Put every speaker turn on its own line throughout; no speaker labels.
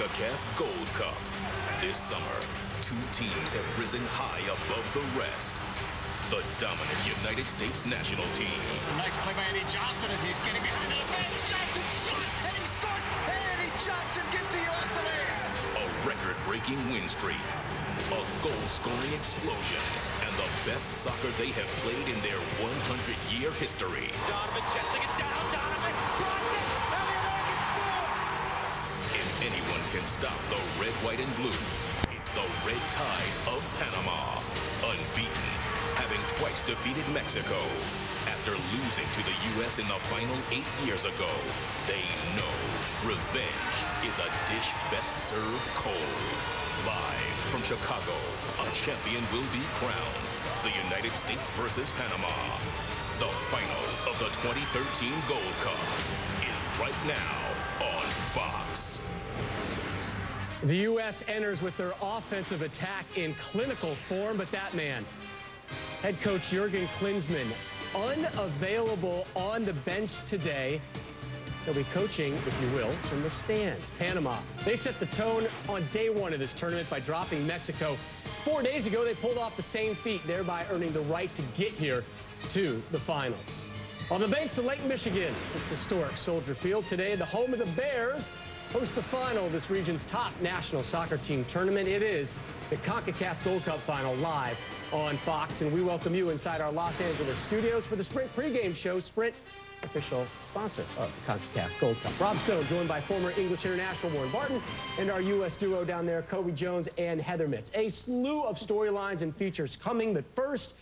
CONCACAF Gold Cup. This summer, two teams have risen high above the rest. The dominant United States national team.
A nice play by Eddie Johnson as he's getting behind the defense. Johnson shot, and he scores. Eddie Johnson gives the U.S. the lead.
A record-breaking win streak. A goal-scoring explosion. And the best soccer they have played in their 100-year history.
Donovan chesting it down. Donovan crosses, and the Americans score.
If anyone can stop the red, white, and blue, it's the Red Tide of Panama. Unbeaten, having twice defeated Mexico. After losing to the U.S. in the final 8 years ago, they know revenge is a dish best served cold. Live from Chicago, a champion will be crowned. The United States versus Panama. The final of the 2013 Gold Cup is right now on Fox.
The U.S. enters with their offensive attack in clinical form, but that man, head coach Jurgen Klinsmann, unavailable on the bench today. He'll be coaching, if you will, from the stands. Panama, they set the tone on day one of this tournament by dropping Mexico. 4 days ago, they pulled off the same feat, thereby earning the right to get here to the finals. On the banks of Lake Michigan, it's historic Soldier Field. Today, the home of the Bears host the final of this region's top national soccer team tournament. It is the CONCACAF Gold Cup final live on Fox, and we welcome you inside our Los Angeles studios for the Sprint pregame show. Sprint, official sponsor of the CONCACAF Gold Cup. Rob Stone, joined by former English international Warren Barton, and our U.S. duo down there, Kobe Jones and Heather Mitts. A slew of storylines and features coming, but first,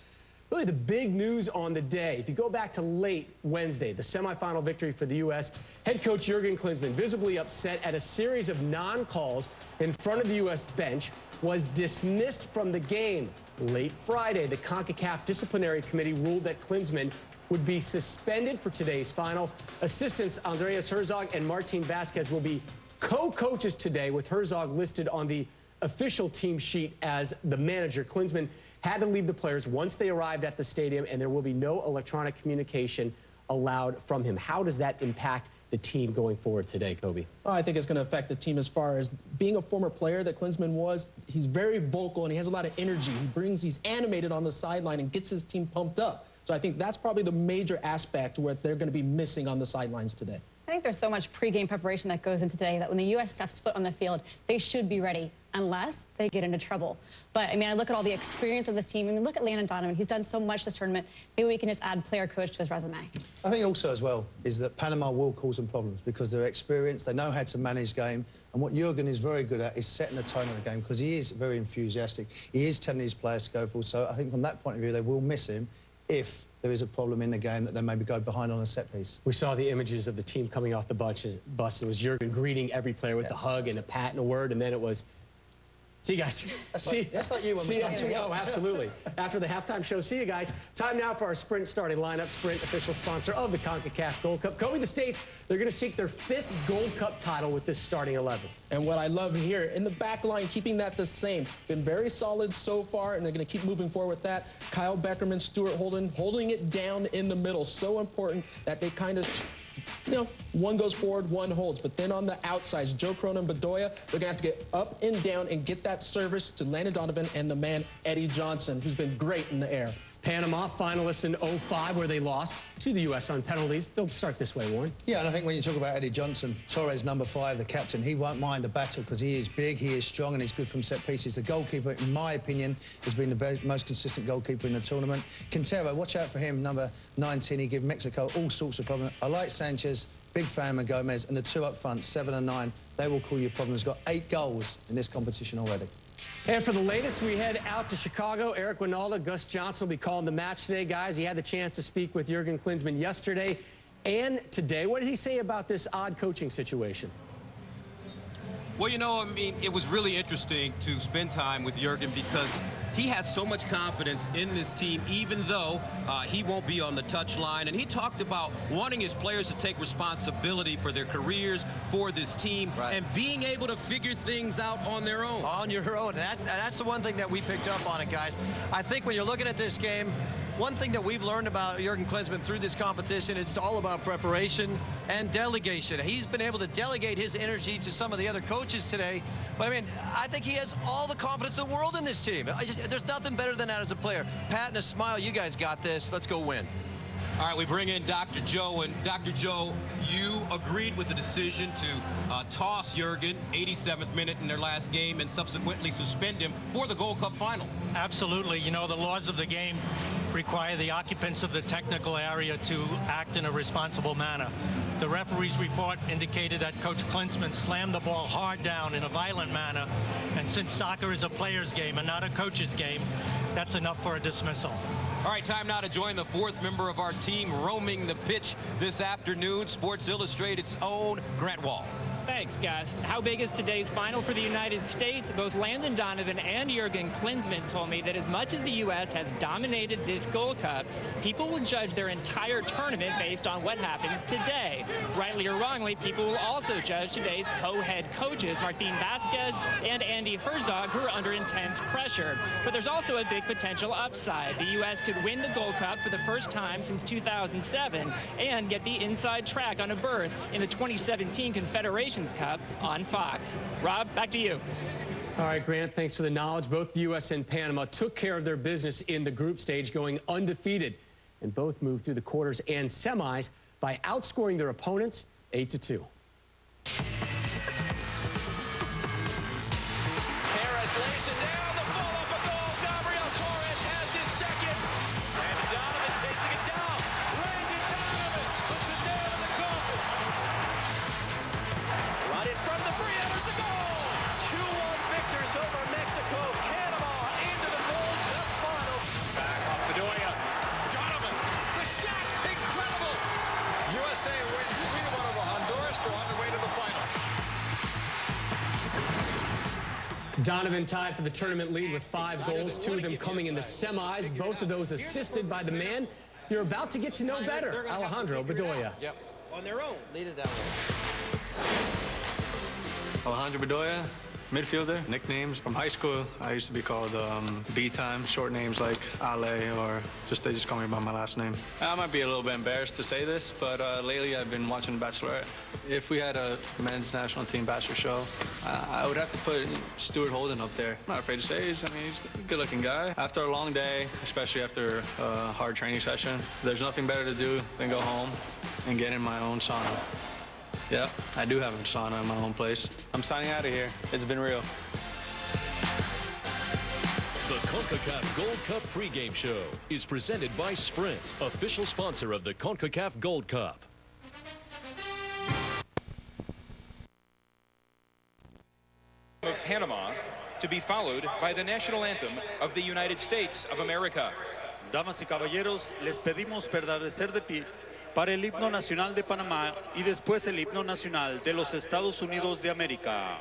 really the big news on the day. If you go back to late Wednesday, the semifinal victory for the U.S., head coach Jurgen Klinsmann, visibly upset at a series of non-calls in front of the U.S. bench, was dismissed from the game. Late Friday, the CONCACAF Disciplinary Committee ruled that Klinsmann would be suspended for today's final. Assistants Andreas Herzog and Martin Vasquez will be co-coaches today, with Herzog listed on the official team sheet as the manager. Klinsmann had to leave the players once they arrived at the stadium, and there will be no electronic communication allowed from him. How does that impact the team going forward today, Kobe?
Well, I think it's going to affect the team as far as being a former player that Klinsmann was. He's very vocal, and he has a lot of energy. He's animated on the sideline and gets his team pumped up. So I think that's probably the major aspect where they're going to be missing on the sidelines today.
I think there's so much pregame preparation that goes into today that when the U.S. steps foot on the field, they should be ready unless they get into trouble. But, I mean, I look at all the experience of this team. I mean, look at Landon Donovan. He's done so much this tournament. Maybe we can just add player coach to his resume.
I think also as well is that Panama will cause some problems because they're experienced, they know how to manage game, and what Jurgen is very good at is setting the tone of the game because he is very enthusiastic. He is telling his players to go forward. So I think from that point of view, they will miss him if there is a problem in the game that they maybe go behind on a set piece.
We saw the images of the team coming off the bus. It was Jurgen greeting every player with a hug and a pat and a word, and then it was, see you guys.
That's like you when we come to
Oh, absolutely. After the halftime show, see you guys. Time now for our Sprint starting lineup. Sprint, official sponsor of the CONCACAF Gold Cup. Kobe, the States, they're going to seek their 5th Gold Cup title with this starting 11.
And what I love here, in the back line, keeping that the same. Been very solid so far, and they're going to keep moving forward with that. Kyle Beckerman, Stuart Holden, holding it down in the middle. So important that they kind of, you know, one goes forward, one holds. But then on the outsides, Joe Cronin and Bedoya, they're going to have to get up and down and get that service to Landon Donovan and the man Eddie Johnson, who's been great in the air.
Panama, finalists in 05, where they lost to the U.S. on penalties. They'll start this way, Warren.
Yeah, and I think when you talk about Eddie Johnson, Torres, number 5, the captain, he won't mind a battle because he is big, he is strong, and he's good from set pieces. The goalkeeper, in my opinion, has been the most consistent goalkeeper in the tournament. Quintero, watch out for him, number 19. He gives Mexico all sorts of problems. I like Sanchez, big fan of Gomez, and the two up front, 7 and 9, they will call you problems. Got 8 goals in this competition already.
And for the latest, we head out to Chicago. Eric Winalda, Gus Johnson will be calling the match today. Guys, he had the chance to speak with Jurgen Klinsmann yesterday and today. What did he say about this odd coaching situation?
Well, you know, I mean, it was really interesting to spend time with Jurgen because he has so much confidence in this team, even though he won't be on the touchline. And he talked about wanting his players to take responsibility for their careers, for this team, and being able to figure things out on their own.
On your own. That's the one thing that we picked up on it, guys. I think when you're looking at this game, one thing that we've learned about Jurgen Klinsmann through this competition, it's all about preparation and delegation. He's been able to delegate his energy to some of the other coaches today. But, I mean, I think he has all the confidence in the world in this team. There's nothing better than that as a player. Pat and a smile, you guys got this. Let's go win.
All right, we bring in Dr. Joe, and Dr. Joe, you agreed with the decision to toss Jurgen 87th minute in their last game and subsequently suspend him for the Gold Cup final.
Absolutely. You know, the laws of the game require the occupants of the technical area to act in a responsible manner. The referee's report indicated that Coach Klinsmann slammed the ball hard down in a violent manner, and since soccer is a player's game and not a coach's game, that's enough for a dismissal.
All right, time now to join the fourth member of our team roaming the pitch this afternoon, Sports Illustrated's own Grant Wall.
Thanks, Gus. How big is today's final for the United States? Both Landon Donovan and Jurgen Klinsmann told me that as much as the U.S. has dominated this Gold Cup, people will judge their entire tournament based on what happens today. Rightly or wrongly, people will also judge today's co-head coaches, Martín Vázquez and Andy Herzog, who are under intense pressure. But there's also a big potential upside. The U.S. could win the Gold Cup for the first time since 2007 and get the inside track on a berth in the 2017 Confederations Cup on Fox. Rob, back to you.
All right, Grant, thanks for the knowledge. Both the U.S. and Panama took care of their business in the group stage, going undefeated, and both moved through the quarters and semis by outscoring their opponents 8-2. Donovan tied for the tournament lead with 5 goals, 2 of them coming in the semis, both of those assisted by the man you're about to get to know better, Alejandro Bedoya.
Yep. On their own, lead it that way.
Alejandro Bedoya, midfielder. Nicknames from high school, I used to be called B-Time, short names like Ale, or they just call me by my last name. I might be a little bit embarrassed to say this, but lately I've been watching Bachelorette. If we had a men's national team bachelor show, I would have to put Stuart Holden up there. I'm not afraid to say he's a good-looking guy. After a long day, especially after a hard training session, there's nothing better to do than go home and get in my own sauna. Yeah, I do have a sauna in my own place. I'm signing out of here. It's been real.
The CONCACAF Gold Cup pregame show is presented by Sprint, official sponsor of the CONCACAF Gold Cup.
Of Panama, to be followed by the national anthem of the United States of America.
Damas y caballeros, les pedimos permanecer de pie para el himno nacional de Panamá y después el himno nacional de los Estados Unidos de América.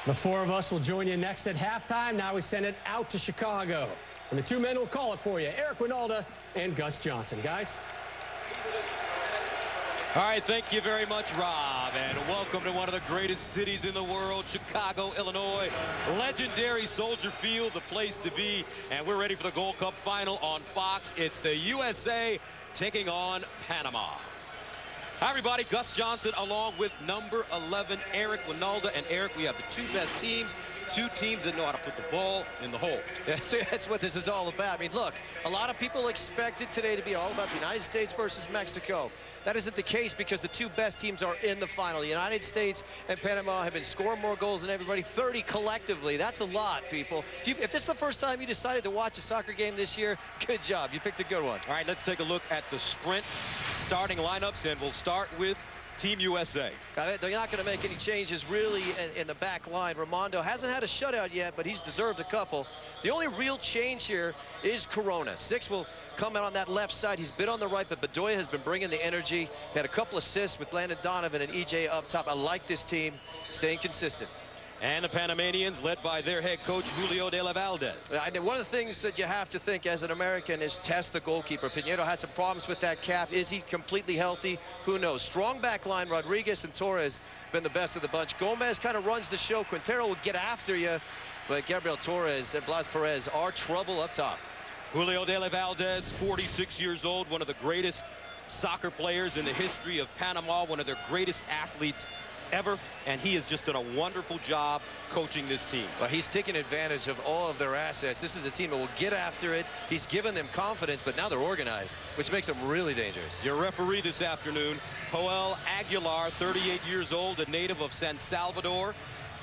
The four of us will join you next at halftime. Now we send it out to Chicago. And the two men will call it for you, Eric Winalda and Gus Johnson. Guys.
All right, thank you very much, Rob, and welcome to one of the greatest cities in the world, Chicago, Illinois. Legendary Soldier Field, the place to be, and we're ready for the Gold Cup final on Fox. It's the USA taking on Panama. Hi, everybody. Gus Johnson along with number 11, Eric Winalda. And, Eric, we have the two best teams. Two teams that know how to put the ball in the hole.
Yeah, that's what this is all about. I mean, look, a lot of people expected today to be all about the United States versus Mexico. That isn't the case because the two best teams are in the final. The United States and Panama have been scoring more goals than everybody, 30 collectively. That's a lot, people. If this is the first time you decided to watch a soccer game this year, good job. You picked a good one.
All right, let's take a look at the sprint starting lineups, and we'll start with Team USA.
They're not going to make any changes really in the back line. Raimondo hasn't had a shutout yet, but he's deserved a couple. The only real change here is Corona. Six will come out on that left side. He's been on the right, but Bedoya has been bringing the energy. He had a couple assists with Landon Donovan and EJ up top. I like this team staying consistent.
And the Panamanians, led by their head coach, Julio de la Valdez.
One of the things that you have to think as an American is test the goalkeeper. Pinheiro had some problems with that calf. Is he completely healthy? Who knows? Strong back line. Rodriguez and Torres been the best of the bunch. Gomez kind of runs the show. Quintero will get after you, but Gabriel Torres and Blas Perez are trouble up top.
Julio de la Valdez, 46 years old, one of the greatest soccer players in the history of Panama, one of their greatest athletes ever, and he has just done a wonderful job coaching this team.
Well, he's taking advantage of all of their assets. This is a team that will get after it. He's given them confidence, but now they're organized, which makes them really dangerous.
Your referee this afternoon, Joel Aguilar, 38 years old, a native of San Salvador.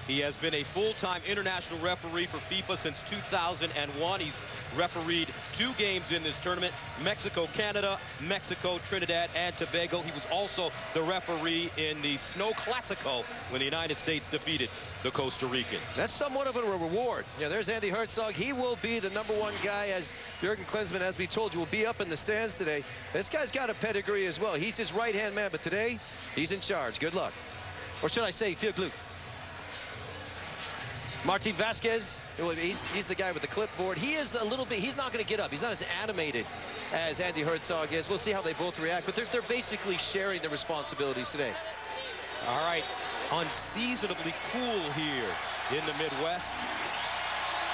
He has been a full-time international referee for FIFA since 2001. He's refereed 2 games in this tournament: Mexico, Canada, Mexico, Trinidad, and Tobago. He was also the referee in the Snow Classico when the United States defeated the Costa Ricans.
That's somewhat of a reward. Yeah, there's Andy Herzog. He will be the #1 guy, as Jurgen Klinsmann, as we told you, will be up in the stands today. This guy's got a pedigree as well. He's his right-hand man, but today he's in charge. Good luck. Or should I say, viel Glück. Martin Vasquez, he's the guy with the clipboard. He is a little bit, he's not going to get up. He's not as animated as Andy Herzog is. We'll see how they both react, but they're basically sharing the responsibilities today.
All right, unseasonably cool here in the Midwest.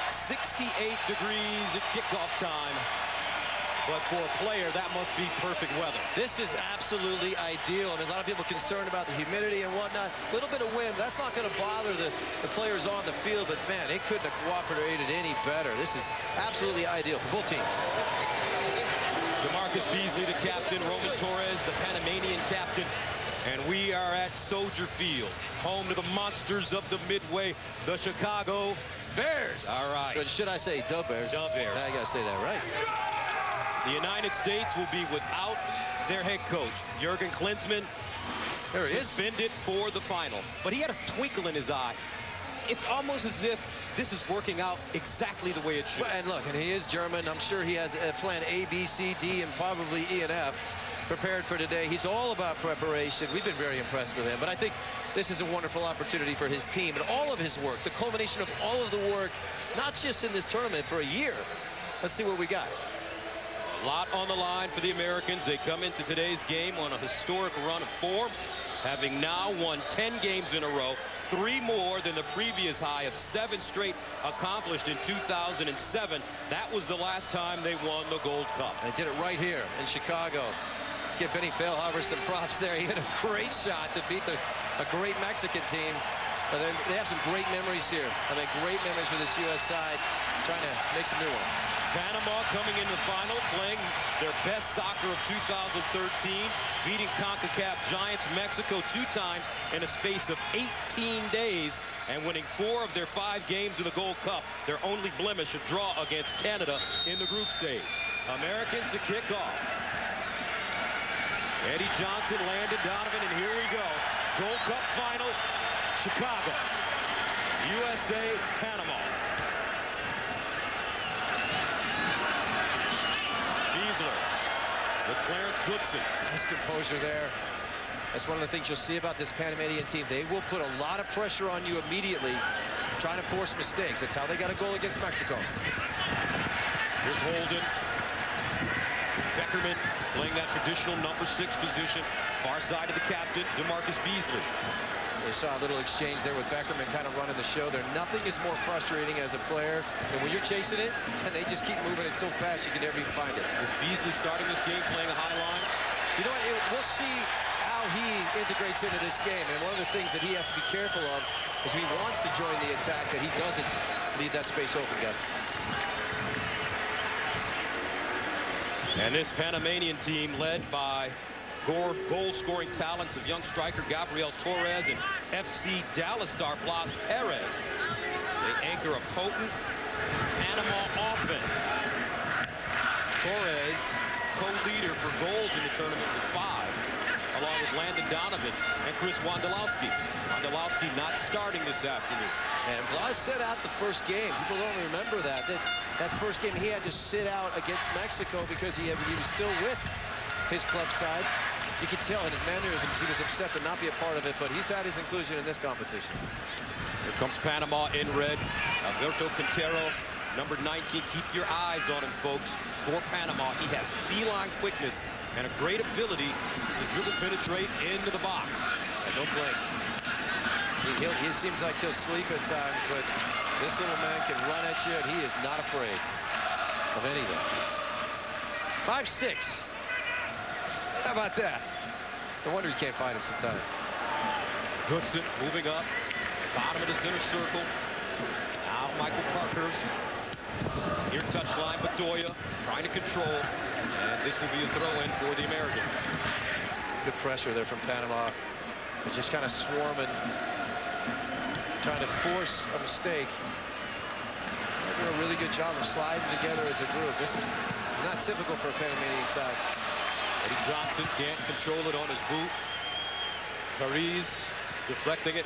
68 degrees at kickoff time. But for a player, that must be perfect weather.
This is absolutely ideal. I mean, a lot of people concerned about the humidity and whatnot. A little bit of wind, that's not going to bother the players on the field. But, man, it couldn't have cooperated any better. This is absolutely ideal for both teams.
DeMarcus Beasley, the captain. Roman Torres, the Panamanian captain. And we are at Soldier Field, home to the monsters of the Midway, the Chicago
Bears.
All right.
But should I say the Bears?
The Bears.
I got to say that right.
The United States will be without their head coach, Jurgen Klinsmann, suspended for the final. But he had a twinkle in his eye. It's almost as if this is working out exactly the way it should.
And look, and he is German. I'm sure he has a plan A, B, C, D, and probably E and F prepared for today. He's all about preparation. We've been very impressed with him. But I think this is a wonderful opportunity for his team and all of his work, the culmination of all of the work, not just in this tournament, for a year. Let's see what we got.
A lot on the line for the Americans. They come into today's game on a historic run of 4, having now won 10 games in a row, 3 more than the previous high of 7 straight accomplished in 2007. That was the last time they won the Gold Cup.
They did it right here in Chicago. Let's give Benny Feilhaber some props there. He had a great shot to beat a great Mexican team. They have some great memories here. I mean, great memories for this U.S. side, trying to make some new ones.
Panama coming in the final, playing their best soccer of 2013, beating CONCACAF giants Mexico 2 times in a space of 18 days, and winning 4 of their 5 games in the Gold Cup. Their only blemish, a draw against Canada in the group stage. Americans to kick off. Eddie Johnson, Landon Donovan, and here we go. Gold Cup final, Chicago, USA, Panama. With Clarence Goodson.
Nice composure there. That's one of the things you'll see about this Panamanian team. They will put a lot of pressure on you immediately,
trying to force mistakes. That's how they got a goal against Mexico.
Here's Holden. Beckerman playing that traditional number 6 position. Far side of the captain, DeMarcus Beasley.
They saw a little exchange there with Beckerman kind of running the show there. Nothing is more frustrating as a player than when you're chasing it and they just keep moving it so fast you can never even find it.
Is Beasley starting this game playing a high line?
You know what? We'll see how he integrates into this game. And one of the things that he has to be careful of is if he wants to join the attack, that he doesn't leave that space open, Gus.
And this Panamanian team led by goal-scoring talents of young striker Gabriel Torres and FC Dallas star Blas Perez. They anchor a potent Panama offense. Torres, co-leader for goals in the tournament with 5, along with Landon Donovan and Chris Wondolowski. Wondolowski not starting this afternoon.
And Blas set out the first game. People don't remember that. That first game he had to sit out against Mexico because he was still with his club side. You can tell in his mannerisms he was upset to not be a part of it, but he's had his inclusion in this competition.
Here comes Panama in red. Alberto Quintero, number 19. Keep your eyes on him, folks. For Panama, he has feline quickness and a great ability to dribble penetrate into the box.
And don't blink. He seems like he'll sleep at times, but this little man can run at you, and he is not afraid of anything. 5'6". How about that? No wonder you can't find him sometimes.
Goodson moving up. Bottom of the center circle. Now Michael Parkhurst. Near touchline, Bedoya trying to control. And this will be a throw-in for the American.
Good pressure there from Panama. They're just kind of swarming, trying to force a mistake. They're doing a really good job of sliding together as a group. This is not typical for a Panamanian side.
Eddie Johnson can't control it on his boot. Paris deflecting it.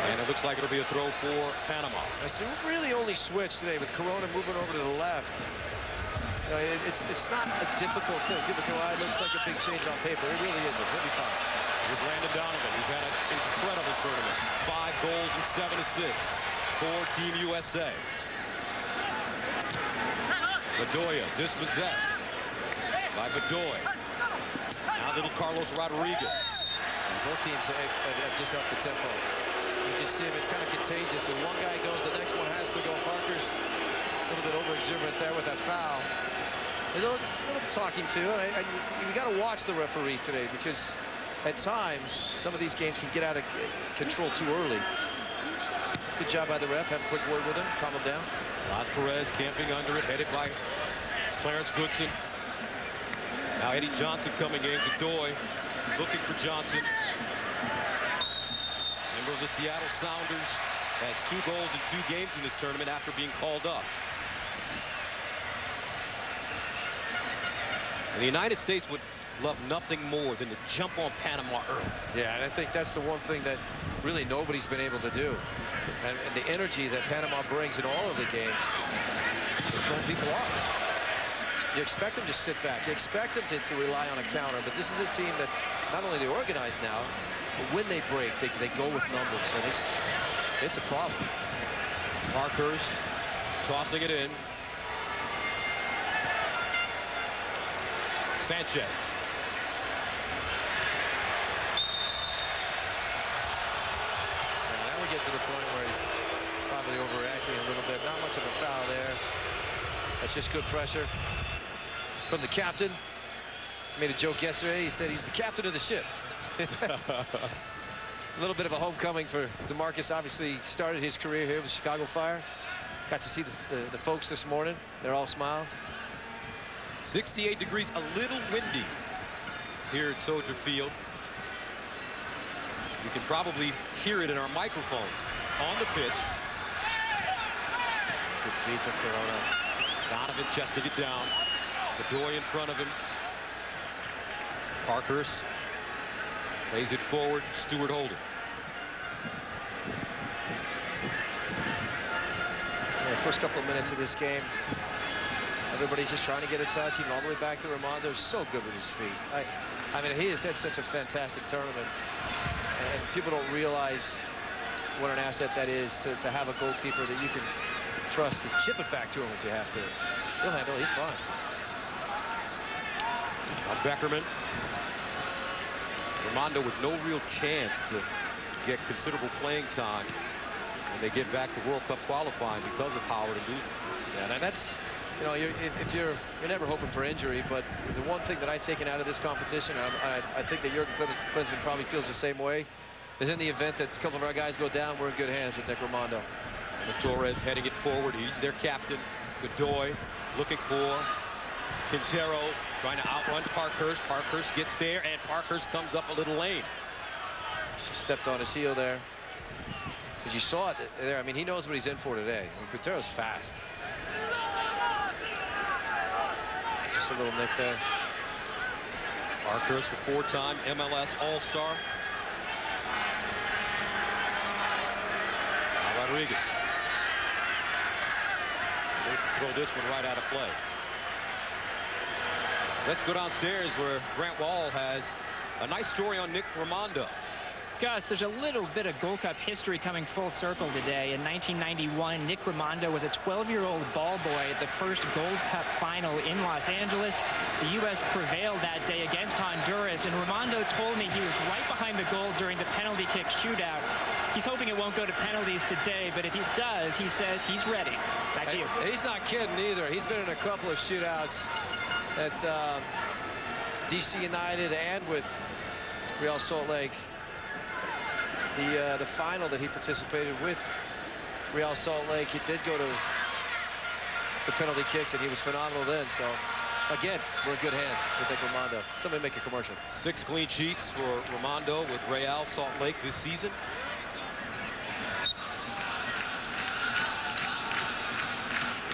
And it looks like it'll be a throw for Panama.
That's really only switch today with Corona moving over to the left. You know, it's not a difficult thing. People say, well, it looks like a big change on paper. It really isn't. He'll be fine.
Here's Landon Donovan, who's had an incredible tournament. 5 goals and 7 assists for Team USA. Bedoya dispossessed by Bedoya. Now little Carlos Rodriguez.
And both teams have just upped the tempo. You just see him, it's kind of contagious. And one guy goes, the next one has to go. Parker's a little bit over-exuberant there with that foul. A little talking to, and you got to watch the referee today because at times some of these games can get out of control too early. Good job by the ref. Have a quick word with him, calm him down.
Blas Perez camping under it, headed by Clarence Goodson. Now Eddie Johnson coming in. Godoy looking for Johnson. Member of the Seattle Sounders, has 2 goals in 2 games in this tournament after being called up. And the United States would love nothing more than to jump on Panama early.
Yeah, and I think that's the one thing that really nobody's been able to do. And the energy that Panama brings in all of the games is throwing people off. You expect them to sit back. You expect them to rely on a counter. But this is a team that not only they organize now, but when they break, they go with numbers. And it's a problem.
Parkhurst tossing it in. Sanchez.
And now we get to the point where he's probably overreacting a little bit. Not much of a foul there. That's just good pressure from the captain. Made a joke yesterday. He said he's the captain of the ship. A little bit of a homecoming for DeMarcus. Obviously started his career here with Chicago Fire. Got to see the folks this morning. They're all smiles.
68 degrees, a little windy here at Soldier Field. You can probably hear it in our microphones on the pitch.
Good feed for Corona.
Donovan chesting it down. Bedoya in front of him. Parkhurst lays it forward. Stuart Holden.
Yeah, first couple of minutes of this game, everybody's just trying to get a touch, even all the way back to Ramondo's so good with his feet. I mean, he has had such a fantastic tournament, and people don't realize what an asset that is to have a goalkeeper that you can trust to chip it back to him if you have to. He'll handle it. He's fine.
Now Beckerman. Raimondo with no real chance to get considerable playing time when they get back to World Cup qualifying because of Howard and Guzman.
Yeah, and that's, you know, if you're never hoping for injury, but the one thing that I've taken out of this competition, I think that Jurgen Klinsmann probably feels the same way, is in the event that a couple of our guys go down, we're in good hands with Nick Raimondo.
And Torres heading it forward. He's their captain. Godoy looking for Quintero, trying to outrun Parkhurst. Parkhurst gets there, and Parkhurst comes up a little lame.
She stepped on his heel there. But you saw it there. I mean, he knows what he's in for today. I mean, Quintero's fast. Just a little nick there.
Parkhurst, the four-time MLS All-Star. Rodriguez. They'll throw this one right out of play. Let's go downstairs where Grant Wall has a nice story on Nick Raimondo.
Gus, there's a little bit of Gold Cup history coming full circle today. In 1991, Nick Raimondo was a 12-year-old ball boy at the first Gold Cup final in Los Angeles. The U.S. prevailed that day against Honduras, and Raimondo told me he was right behind the goal during the penalty kick shootout. He's hoping it won't go to penalties today, but if it does, he says he's ready. Back to you.
He's not kidding either. He's been in a couple of shootouts at DC United and with Real Salt Lake. The final that he participated with Real Salt Lake, it did go to the penalty kicks, and he was phenomenal then. So again, we're in good hands with Nick Raimondo. Somebody make a commercial.
6 clean sheets for Raimondo with Real Salt Lake this season.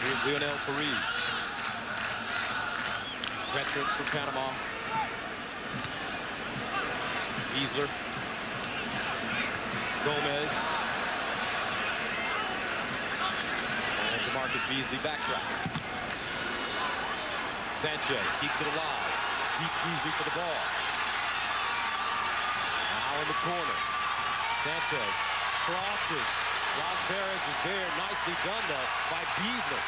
Here's Lionel Paris, veteran from Panama. Easler. Gomez. And DeMarcus Beasley backtrack. Sanchez keeps it alive. Beats Beasley for the ball. Now in the corner. Sanchez crosses. Ross Perez was there. Nicely done, though, by Beasley.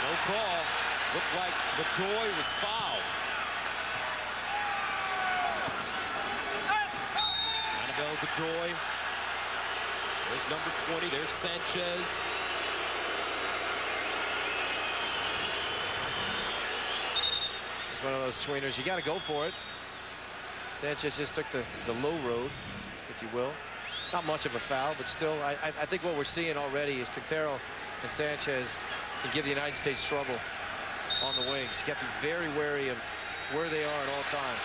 No call. Looked like Godoy was fouled. Godoy. There's number 20. There's Sanchez.
It's one of those tweeners. You got to go for it. Sanchez just took the low road, if you will. Not much of a foul, but still, I think what we're seeing already is Quintero and Sanchez can give the United States trouble on the wings. You have to be very wary of where they are at all times.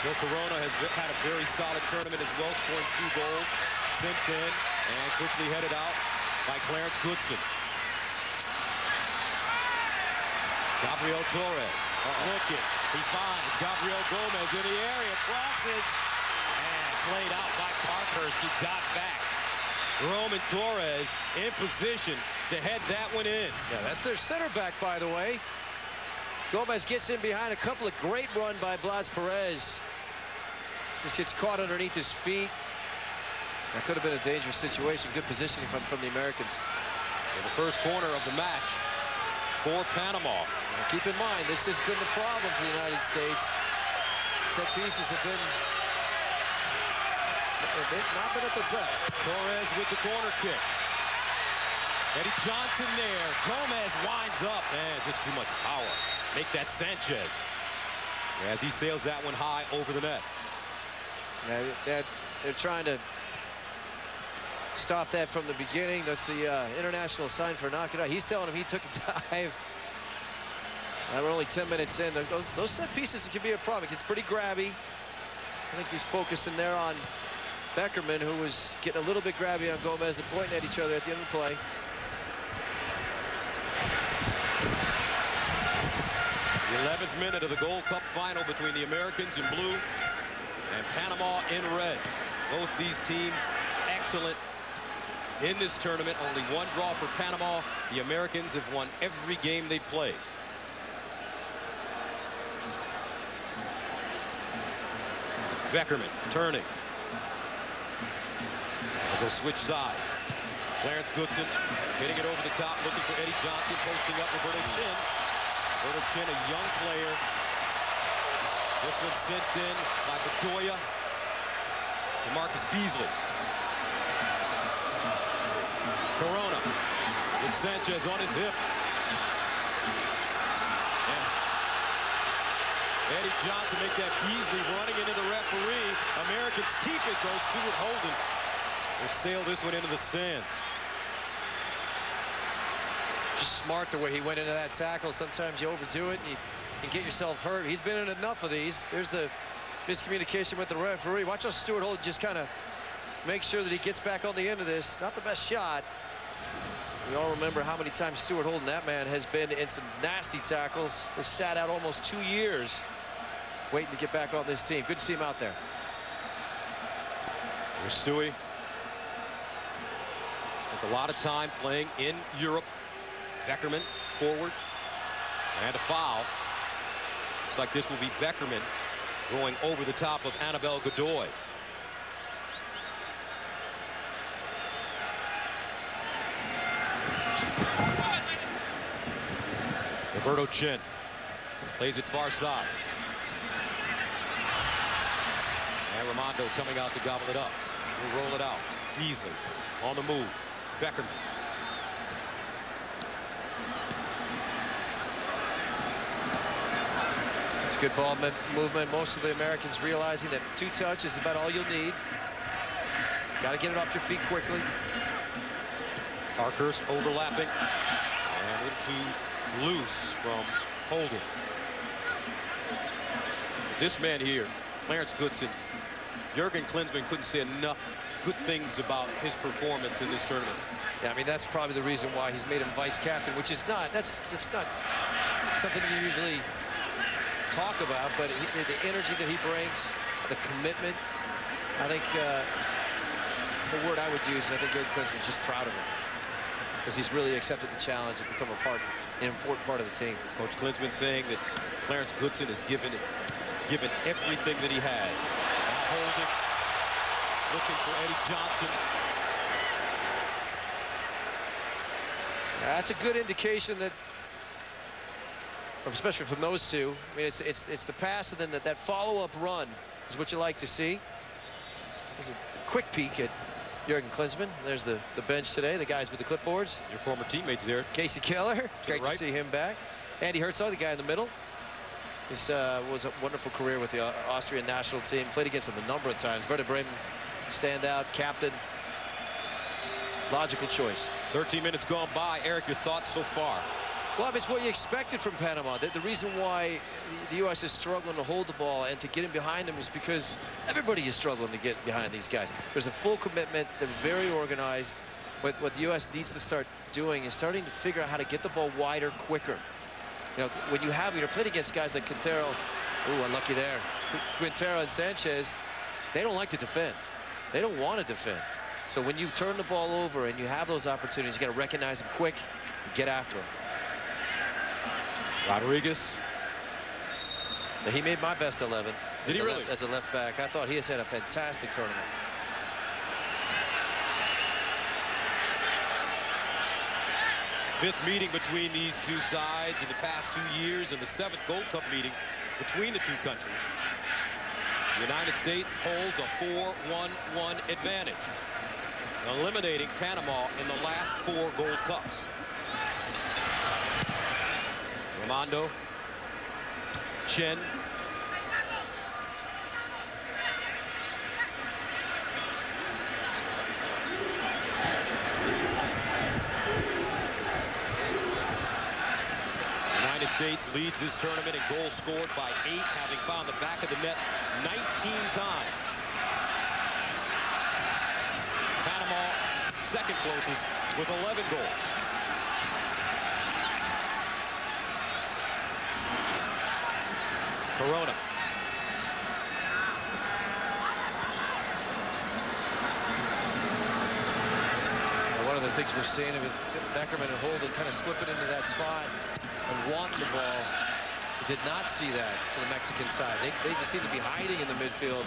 Joe Corona has had a very solid tournament as well, scoring 2 goals. Sent in and quickly headed out by Clarence Goodson. Gabriel Torres looking. He finds Gabriel Gomez in the area, crosses, and played out by Parkhurst. He got back. Roman Torres in position to head that one in.
Yeah, that's their center back, by the way. Gomez gets in behind a couple of great run by Blas Perez. Just gets caught underneath his feet. That could have been a dangerous situation. Good positioning from the Americans.
So the first corner of the match for Panama.
Now keep in mind, this has been the problem for the United States. Set pieces have been not been at their best.
Torres with the corner kick. Eddie Johnson there. Gomez winds up. Man, just too much power. Make that Sanchez. As he sails that one high over the net.
They're trying to stop that from the beginning. That's the international sign for knock it out. He's telling him he took a dive. We're only 10 minutes in. Those set pieces can be a problem. It gets pretty grabby. I think he's focused in there on Beckerman, who was getting a little bit grabby on Gomez and pointing at each other at the end of the play.
The 11th minute of the Gold Cup final between the Americans in blue and Panama in red. Both these teams excellent in this tournament. Only 1 draw for Panama. The Americans have won every game they've played. Beckerman turning. As they'll switch sides. Clarence Goodson hitting it over the top, looking for Eddie Johnson, posting up Roberto Chin. Roberto Chin, a young player. This one sent in by Bedoya. DeMarcus Beasley. Corona with Sanchez on his hip. And Eddie Johnson make that Beasley running into the referee. Americans keep it though. Stuart Holden will sail this one into the stands.
Just smart the way he went into that tackle. Sometimes you overdo it and you can get yourself hurt. He's been in enough of these. There's the miscommunication with the referee. Watch how Stuart Holden just kind of make sure that he gets back on the end of this. Not the best shot. We all remember how many times Stuart Holden, that man, has been in some nasty tackles. Has sat out almost 2 years waiting to get back on this team. Good to see him out there.
Here's Stewie. Spent a lot of time playing in Europe. Beckerman forward. And a foul. Looks like this will be Beckerman going over the top of Annabelle Godoy. Roberto Chin plays it far side. And Raimondo coming out to gobble it up. We'll roll it out. Beasley on the move. Beckerman.
It's good ball movement. Most of the Americans realizing that 2 touches is about all you'll need. Got to get it off your feet quickly.
Parkhurst overlapping. And a little too loose from Holden. But this man here, Clarence Goodson, Jurgen Klinsmann couldn't say enough good things about his performance in this tournament.
Yeah, I mean, that's probably the reason why he's made him vice captain, which is not, that's not something you usually talk about, but the energy that he brings, the commitment, I think the word I would use, I think Jurgen Klinsmann is just proud of him because he's really accepted the challenge and become an important part of the team.
Coach Klinsmann saying that Clarence Goodson has given everything that he has. Now Holden looking for Eddie Johnson.
That's a good indication that, especially from those two. I mean, it's the pass and then that follow-up run is what you like to see. There's a quick peek at Jurgen Klinsmann. There's the bench today, the guys with the clipboards.
Your former teammates there.
Casey Keller, great to see him back. Andy Herzog, the guy in the middle. This was a wonderful career with the Austrian national team. Played against them a number of times. Werder Bremen, standout, captain. Logical choice.
13 minutes gone by. Eric, your thoughts so far?
Well, it's what you expected from Panama. The reason why the U.S. is struggling to hold the ball and to get in behind them is because everybody is struggling to get behind these guys. There's a full commitment. They're very organized. But what the U.S. needs to start doing is starting to figure out how to get the ball wider, quicker. You know, when you're playing against guys like Quintero, ooh, unlucky there. Quintero and Sanchez, they don't like to defend. They don't want to defend. So when you turn the ball over and you have those opportunities, you got to recognize them quick and get after them.
Rodriguez.
He made my best 11.
Did he really?
As a left back. I thought he has had a fantastic tournament.
Fifth meeting between these two sides in the past 2 years and the 7th Gold Cup meeting between the two countries. The United States holds a 4-1-1 advantage, eliminating Panama in the last 4 Gold Cups. Raimondo, Chin. United States leads this tournament in goals scored by 8, having found the back of the net 19 times. Panama second closest with 11 goals. Corona.
One of the things we're seeing with Beckerman and Holden kind of slipping into that spot and wanting the ball
Did not see that from the Mexican side. They just seem to be hiding in the midfield.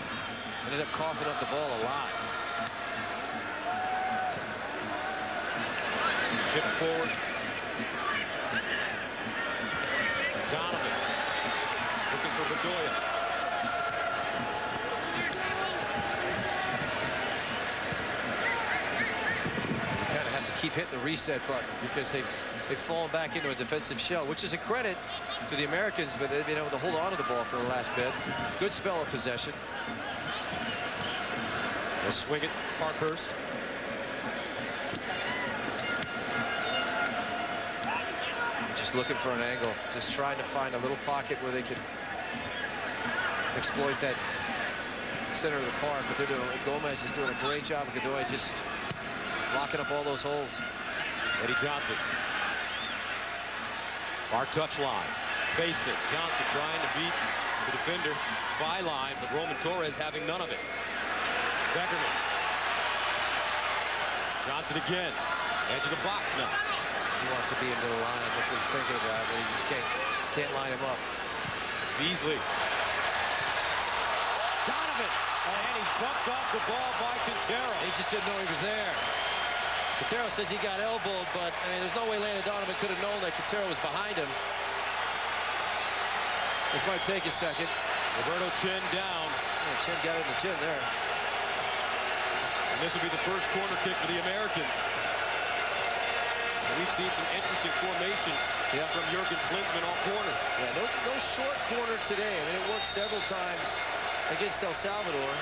Ended up coughing up the ball a lot.
Chip forward. Donovan looking for Bedoya.
You kind of have to keep hitting the reset button because they've fallen back into a defensive shell, which is a credit to the Americans, but they've been able to hold on to the ball for the last bit. Good spell of possession.
They'll swing it, Parkhurst.
Just looking for an angle, just trying to find a little pocket where they can exploit that center of the park. But they're doing, Gomez is doing a great job. Godoy just locking up all those holes.
Eddie Johnson. Far touchline. Facing. Johnson trying to beat the defender. Byline, but Roman Torres having none of it. Beckerman. Johnson again. Edge of the box now.
He wants to be into the line. That's what he's thinking about, but he just can't line him up.
Beasley. Donovan. And he's bumped off the ball by Quintero.
He just didn't know he was there. Quintero says he got elbowed, but I mean, there's no way Landon Donovan could have known that Quintero was behind him. This might take a second.
Roberto Chin down.
Yeah, Chin got it in the chin there.
And this will be the first corner kick for the Americans. And we've seen some interesting formations from Jurgen Klinsmann on corners.
Yeah, no short corner today. I mean, it worked several times against El Salvador.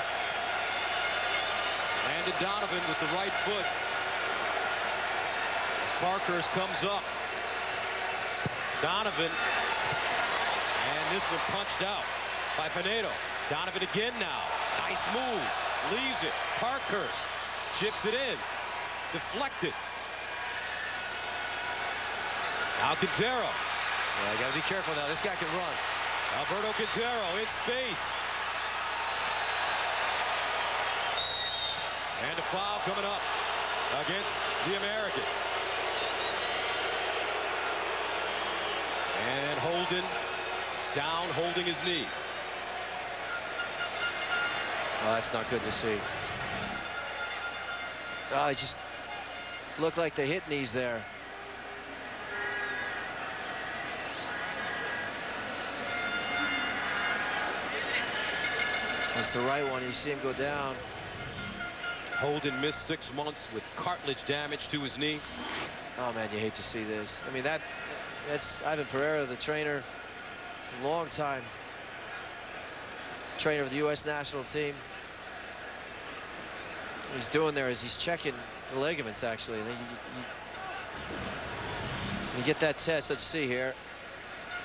Landon Donovan with the right foot. Parkhurst comes up. Donovan. And this one punched out by Pinedo. Donovan again now. Nice move. Leaves it. Parkhurst chips it in. Deflected. Now Quintero.
Yeah, you got to be careful now. This guy can run.
Alberto Quintero in space. And a foul coming up against the Americans. And Holden down, holding his knee.
Oh, that's not good to see. Oh, it just looked like they hit knees there. That's the right one. You see him go down.
Holden missed 6 months with cartilage damage to his knee.
Oh, man, you hate to see this. I mean, that's Ivan Pereira, the trainer, long time trainer of the U.S. national team. What he's doing there is he's checking the ligaments, actually. And then you get that test. Let's see here.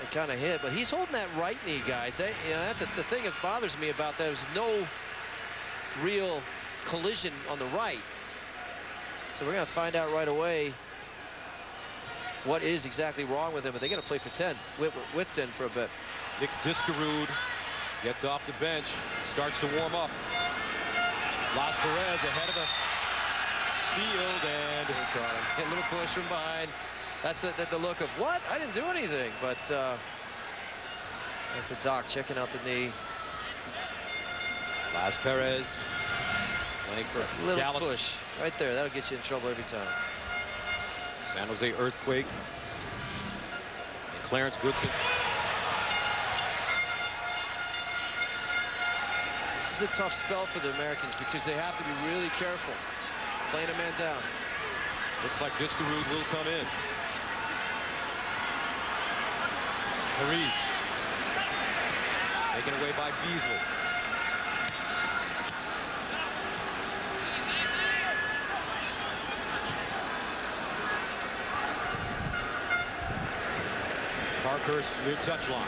It kind of hit, but he's holding that right knee, guys. You know, the thing that bothers me about that is no real collision on the right. So we're going to find out right away what is exactly wrong with him, but they got to play for 10, with 10 for a bit.
Nick Diskerud gets off the bench, starts to warm up. Las Perez ahead of the field, and
he caught him. A little push from behind. That's the look of, what? I didn't do anything, but that's the doc checking out the knee.
Las Perez playing for
a little
Dallas.
Push right there. That'll get you in trouble every time.
San Jose Earthquake. And Clarence Goodson.
This is a tough spell for the Americans because they have to be really careful playing a man down.
Looks like Diskerud will come in. Paris. Taken away by Beasley. Parkhurst near touchline.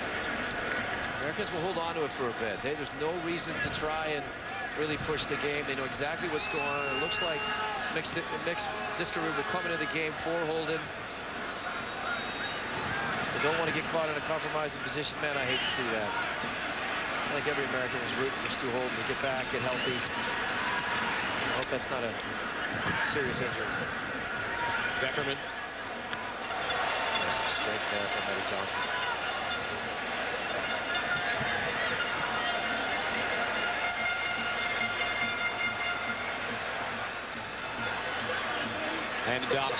Americans will hold on to it for a bit. There's no reason to try and really push the game. They know exactly what's going on. It looks like Mix Diskerud will come into the game for Holden. They don't want to get caught in a compromising position. Man, I hate to see that. I think every American was rooting for Stu Holden to get back, get healthy. I hope that's not a serious injury.
Beckerman.
There's some strength there from Eddie Johnson.
And Donovan.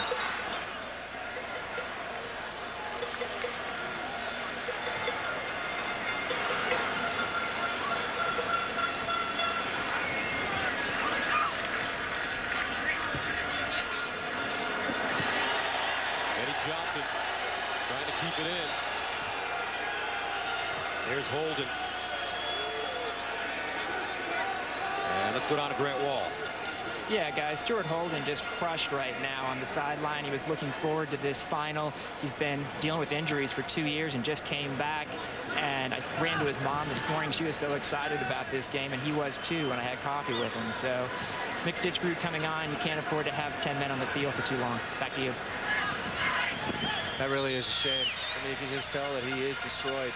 Johnson trying to keep it in. Here's Holden. And let's go down to Grant Wall.
Yeah, guys, Stuart Holden just crushed right now on the sideline. He was looking forward to this final. He's been dealing with injuries for 2 years and just came back. And I ran to his mom this morning. She was so excited about this game, and he was too when I had coffee with him. So mixed disc route coming on. You can't afford to have 10 men on the field for too long. Back to you.
That really is a shame. I mean, you can just tell that he is destroyed.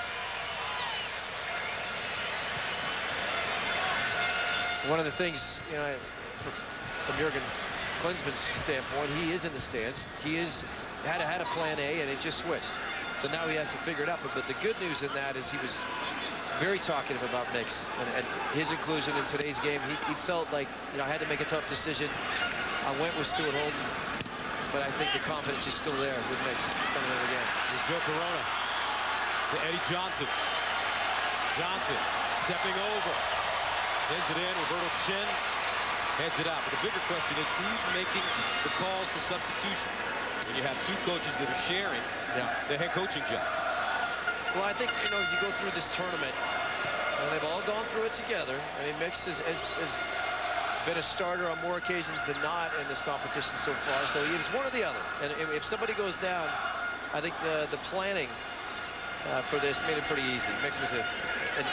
One of the things, you know, from Jurgen Klinsmann's standpoint, he is in the stands. He had a plan A, and it just switched. So now he has to figure it out. But the good news in that is he was very talkative about Mix and his inclusion in today's game. He felt like, you know, I had to make a tough decision. I went with Stuart Holden. But I think the confidence is still there with Mix coming in again.
Here's Joe Corona to Eddie Johnson. Johnson stepping over. Sends it in. Roberto Chen heads it out. But the bigger question is who's making the calls for substitutions when you have two coaches that are sharing the head coaching job?
Well, I think, you know, you go through this tournament, and they've all gone through it together. I mean, Mix has been a starter on more occasions than not in this competition so far, so it was one or the other. And if somebody goes down, I think the planning for this made it pretty easy. Mix was an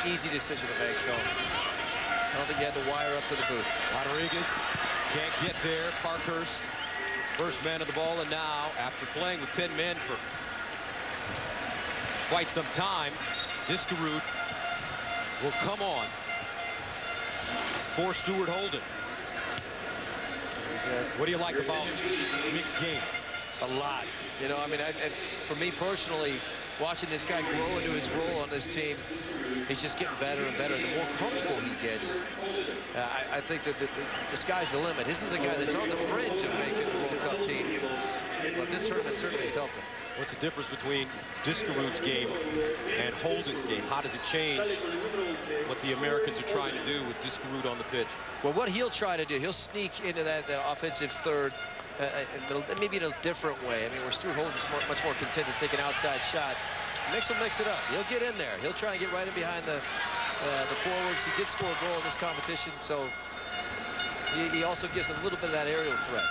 easy decision to make, so I don't think you had to wire up to the booth.
Rodriguez can't get there. Parkhurst, first man of the ball, and now, after playing with 10 men for quite some time, Diskerud will come on for Stuart Holden. What do you like about Mixed game?
A lot. You know, I mean, for me personally, watching this guy grow into his role on this team, he's just getting better and better. The more comfortable he gets, I think that the sky's the limit. This is a guy that's on the fringe of making the World Cup team. But this tournament certainly has helped him.
What's the difference between Diskerud's game and Holden's game? How does it change what the Americans are trying to do with Diskerud on the pitch?
Well, what he'll try to do, he'll sneak into that offensive third, maybe in a different way. I mean, where Stuart Holden's much more content to take an outside shot. Mix will mix it up. He'll get in there. He'll try and get right in behind the forwards. He did score a goal in this competition, so he also gives a little bit of that aerial threat.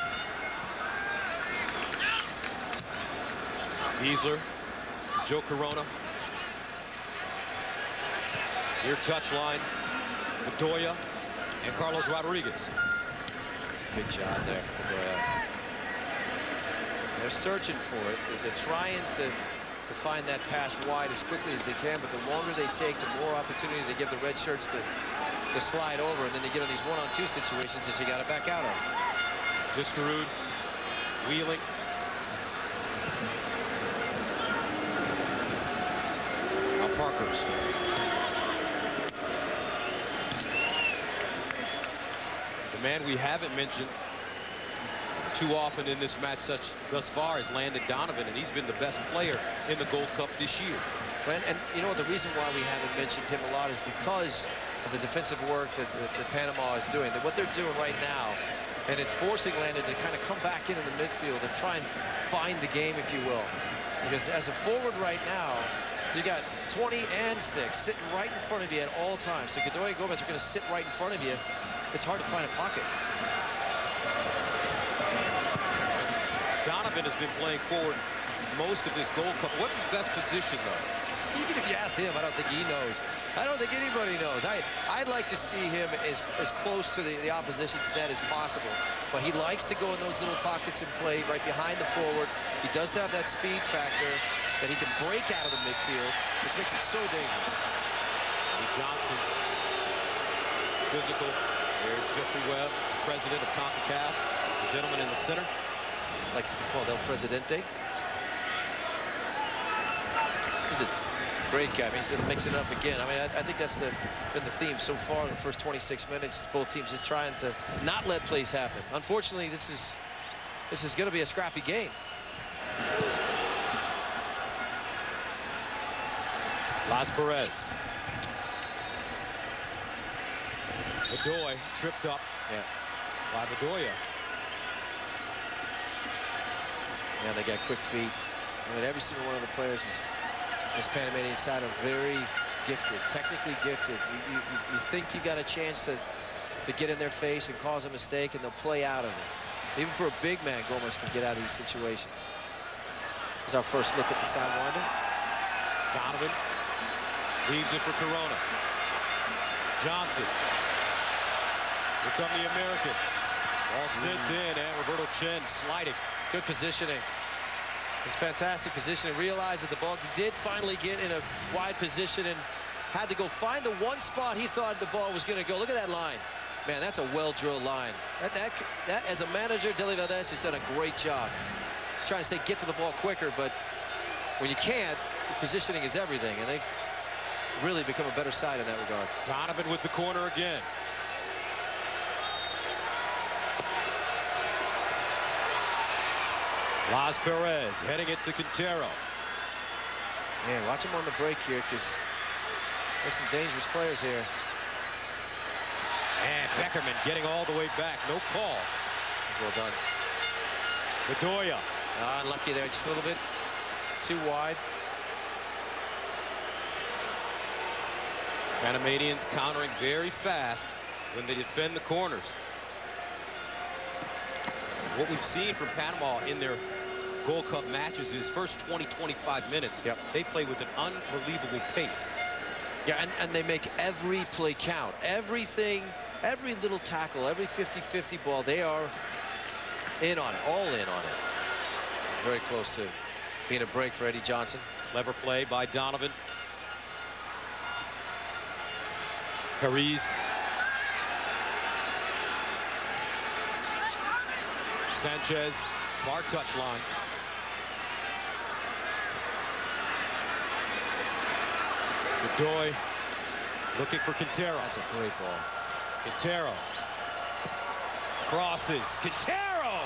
Easler, Joe Corona. Near touchline, Bedoya and Carlos Rodriguez.
That's a good job there from Bedoya. They're searching for it. They're trying to find that pass wide as quickly as they can, but the longer they take, the more opportunity they give the red shirts to slide over, and then they get on these one-on-two situations that you got to back out of.
Diskerud wheeling. Parkhurst. The man we haven't mentioned too often in this match thus far is Landon Donovan, and he's been the best player in the Gold Cup this year.
And you know what, the reason why we haven't mentioned him a lot is because of the defensive work that Panama is doing. What they're doing right now, and it's forcing Landon to kind of come back into the midfield and try and find the game, if you will. Because as a forward right now, you got 20 and 6 sitting right in front of you at all times. So Bedoya and Gomez are going to sit right in front of you. It's hard to find a pocket.
Donovan has been playing forward most of this Gold Cup. What's his best position, though?
Even if you ask him, I don't think he knows. I don't think anybody knows. I'd like to see him as close to the opposition's net as possible. But he likes to go in those little pockets and play right behind the forward. He does have that speed factor that he can break out of the midfield, which makes him so dangerous.
Johnson, physical. There's Jeffrey Webb, president of CONCACAF, the gentleman in the center.
Likes to be called El Presidente. He's a great guy. I mean, he's going to mix it up again. I mean, I think that's been the theme so far in the first 26 minutes. Is both teams just trying to not let plays happen. Unfortunately, this is this is going to be a scrappy game.
Las Perez. Bedoya tripped up.
Yeah.
By Bedoya.
Yeah, they got quick feet. I mean, every single one of the players is this Panamanian side are very gifted, technically gifted. You think you got a chance to get in their face and cause a mistake, and they'll play out of it. Even for a big man, Gomez can get out of these situations. Here's our first look at the sidewinder.
Donovan leaves it for Corona. Johnson. Here come the Americans. All sent in, and Roberto Chen sliding.
Good positioning. It's fantastic positioning. Realized that the ball did finally get in a wide position and had to go find the one spot he thought the ball was going to go. Look at that line. Man, that's a well-drilled line. That as a manager, Deli Valdez has done a great job. He's trying to say get to the ball quicker, but when you can't, the positioning is everything, and they've really become a better side in that regard.
Donovan with the corner again. Las Perez heading it to Quintero.
Man, watch him on the break here, because there's some dangerous players here.
And Beckerman getting all the way back. No call.
That's well done.
Bedoya.
Unlucky there, just a little bit too wide.
Panamanians countering very fast when they defend the corners. What we've seen from Panama in their Gold Cup matches is first 20-25 minutes.
Yep.
They play with an unbelievable pace.
Yeah, and they make every play count. Everything, every little tackle, every 50-50 ball, they are in on it, all in on it. It's very close to being a break for Eddie Johnson.
Clever play by Donovan. Paris. Sanchez, far touch line. Bedoya looking for Quintero.
That's a great ball.
Quintero crosses. Quintero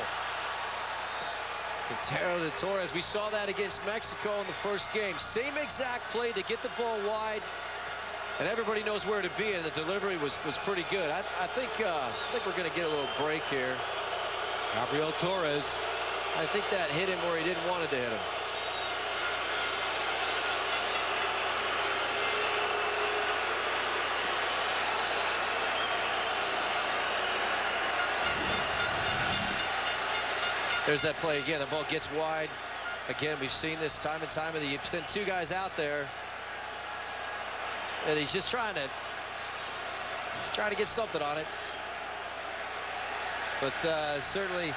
to Torres. We saw that against Mexico in the first game. Same exact play. They get the ball wide, and everybody knows where to be, and the delivery was pretty good. I think we're going to get a little break here.
Gabriel Torres.
I think that hit him where he didn't want it to hit him. There's that play again. The ball gets wide. Again, we've seen this time and time. You send two guys out there, and he's just trying to get something on it. But certainly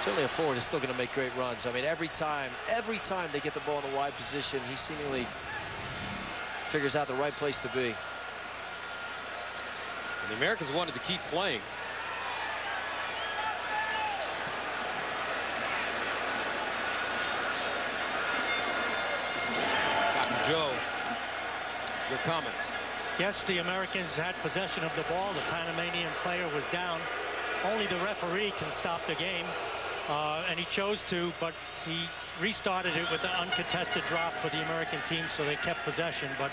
a forward is still going to make great runs. I mean, every time they get the ball in a wide position, he seemingly figures out the right place to be.
And the Americans wanted to keep playing. Dr. Joe, your comments.
Yes, the Americans had possession of the ball. The Panamanian player was down. Only the referee can stop the game, and he chose to, but he restarted it with an uncontested drop for the American team, so they kept possession, but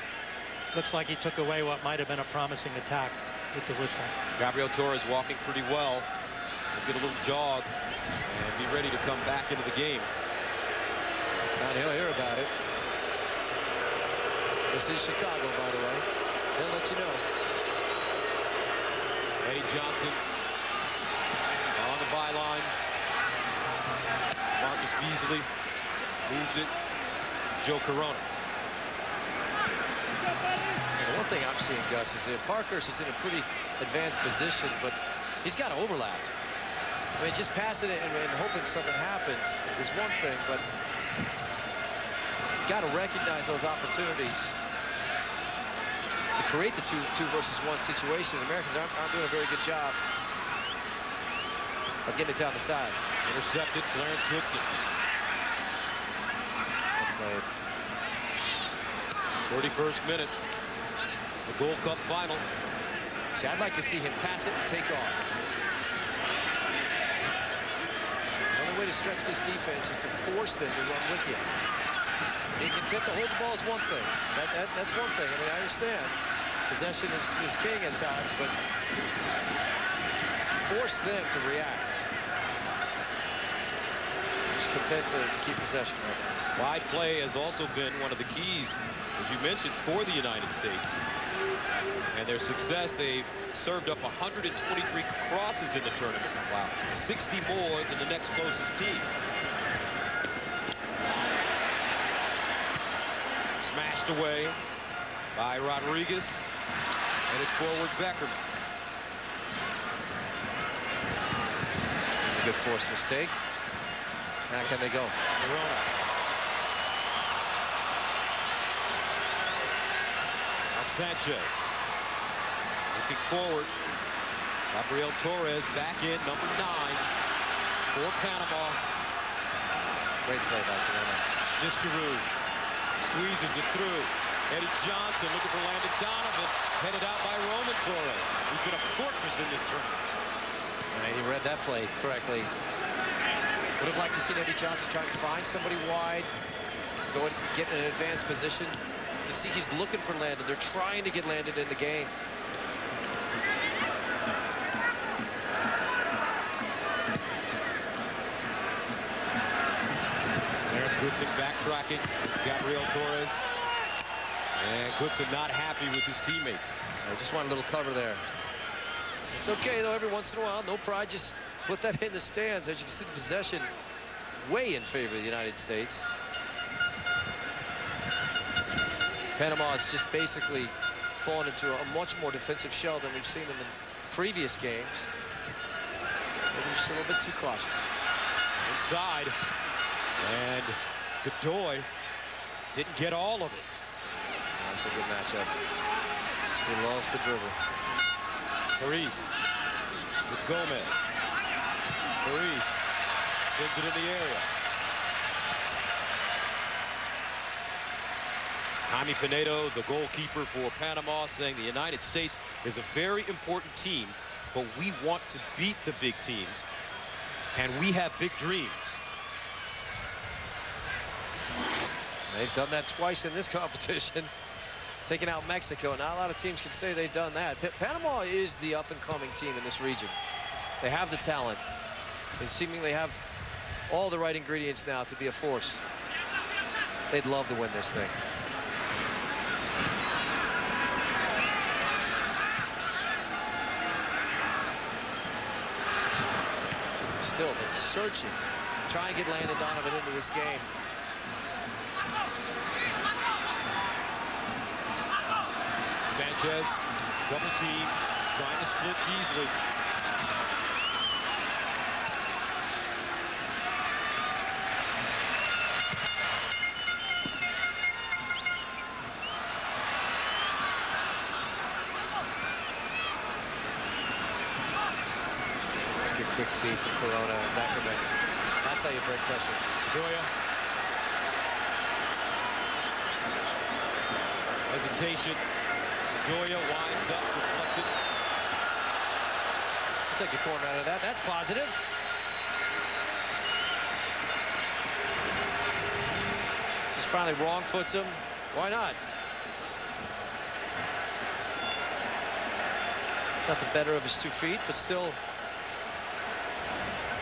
looks like he took away what might have been a promising attack with the whistle.
Gabriel Torres walking pretty well. He'll get a little jog and be ready to come back into the game.
And he'll hear about it. This is Chicago, by the way. They'll let you know.
Eddie Johnson on the byline. Marcus Beasley moves it. Joe Corona.
And one thing I'm seeing, Gus, is that Parkhurst is in a pretty advanced position, but he's got to overlap. I mean, just passing it and hoping something happens is one thing, but you got to recognize those opportunities to create the two versus one situation. The Americans aren't doing a very good job of getting it down the sides.
Intercepted, Clarence Goodson.
Well played.
31st minute. The Gold Cup final.
See, I'd like to see him pass it and take off. The only way to stretch this defense is to force them to run with you. Being content to hold the ball is one thing. That's one thing. I mean, I understand possession is king at times, but force them to react. Just content to keep possession right now.
Wide play has also been one of the keys, as you mentioned, for the United States. And their success, they've served up 123 crosses in the tournament. Wow. 60 more than the next closest team. Smashed away by Rodriguez. Headed forward, Beckerman.
It's a good forced mistake. How can they go? Corona.
Now Sanchez. Looking forward. Gabriel Torres back in, number 9 for Panama.
Great play by Panama.
Discaroo squeezes it through. Eddie Johnson looking for Landon Donovan. Headed out by Roman Torres, who's been a fortress in this tournament.
And he read that play correctly. Would have liked to see Eddie Johnson try and find somebody wide, go and get in an advanced position. You see he's looking for Landon. They're trying to get Landon in the game.
Terrence Goodson backtracking with Gabriel Torres. And Goodson not happy with his teammates.
I just want a little cover there. It's okay, though, every once in a while. No pride, just put that in the stands. As you can see, the possession way in favor of the United States. Panama has just basically fallen into a much more defensive shell than we've seen them in previous games. Maybe just a little bit too cautious.
Inside. And Godoy didn't get all of it.
That's a good matchup. He loves to dribble.
Paris with Gomez. Paris sends it in the area. Jaime Pinedo, the goalkeeper for Panama, saying the United States is a very important team, but we want to beat the big teams, and we have big dreams.
They've done that twice in this competition. Taking out Mexico. Not a lot of teams can say they've done that. Panama is the up-and-coming team in this region. They have the talent. They seemingly have all the right ingredients now to be a force. They'd love to win this thing. Still, they're searching. Try and get Landon Donovan into this game.
Sanchez, double team, trying to split Beasley.
Let's get quick feed from Corona and Beckerman. That's how you break pressure.
Goya. Hesitation. Goya winds up, deflected.
I'll take a corner out of that. That's positive. Just finally wrong foots him. Why not? Not the better of his 2 feet, but still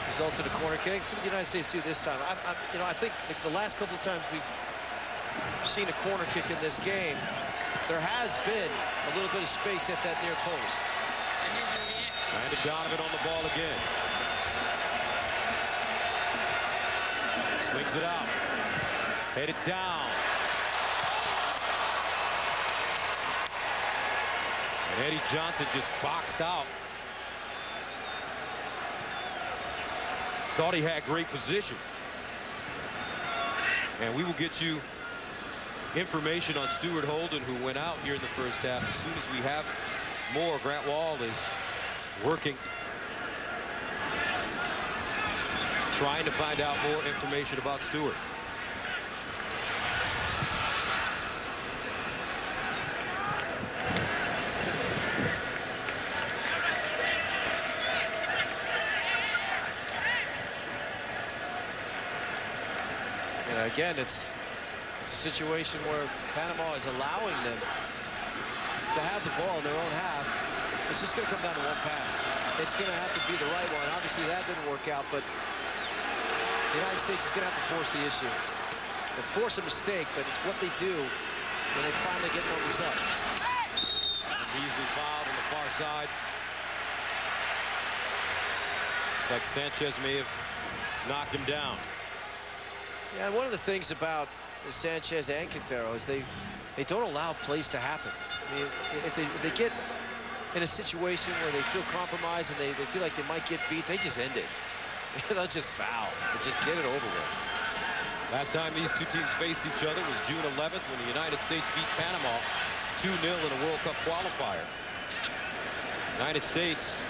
results in a corner kick. See what the United States do this time. I think the last couple of times we've seen a corner kick in this game, there has been a little bit of space at that near post.
Landon Donovan on the ball again. Swings it out. Headed down. And Eddie Johnson just boxed out. Thought he had great position. And we will get you information on Stuart Holden, who went out here in the first half. As soon as we have more, Grant Wall is working, trying to find out more information about Stuart.
Again, it's a situation where Panama is allowing them to have the ball in their own half. It's just going to come down to one pass. It's going to have to be the right one. Obviously, that didn't work out, but the United States is going to have to force the issue. They force a mistake, but it's what they do when they finally get numbers up.
Easily fouled on the far side. Looks like Sanchez may have knocked him down.
Yeah, and one of the things about Sanchez and Quintero is they don't allow plays to happen. I mean, if they get in a situation where they feel compromised and they feel like they might get beat, they just end it. They'll just foul. They just get it over with.
Last time these two teams faced each other was June 11th when the United States beat Panama 2-0 in a World Cup qualifier. United States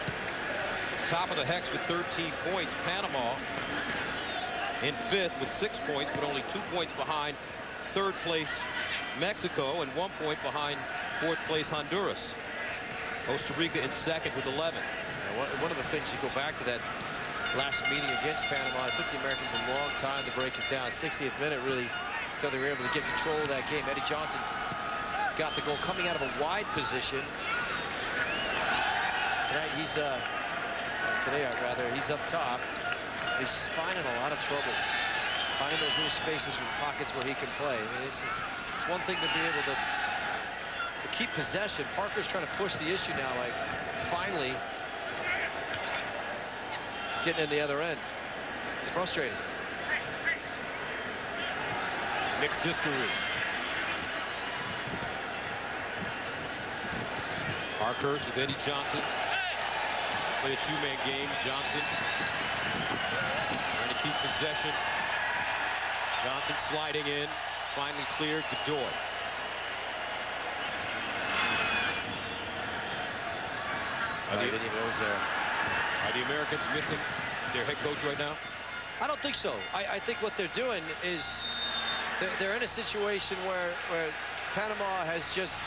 top of the hex with 13 points. Panama in 5th with 6 points, but only 2 points behind 3rd place Mexico and 1 point behind 4th place Honduras. Costa Rica in 2nd with 11.
Yeah, one of the things, you go back to that last meeting against Panama, it took the Americans a long time to break it down. 60th minute really until they were able to get control of that game. Eddie Johnson got the goal coming out of a wide position. Tonight he's he's up top. He's just finding a lot of trouble, finding those little spaces and pockets where he can play. I mean, it's one thing to be able to keep possession. Parker's trying to push the issue now, like finally getting in the other end. It's frustrating.
Nick Siskaroo. Parkhurst with Eddie Johnson. Play a two-man game. Johnson trying to keep possession. Johnson sliding in. Finally cleared. Godoy.
I didn't even know it was there.
Are the Americans missing their head coach right now?
I don't think so. I think what they're doing is they're in a situation where Panama has just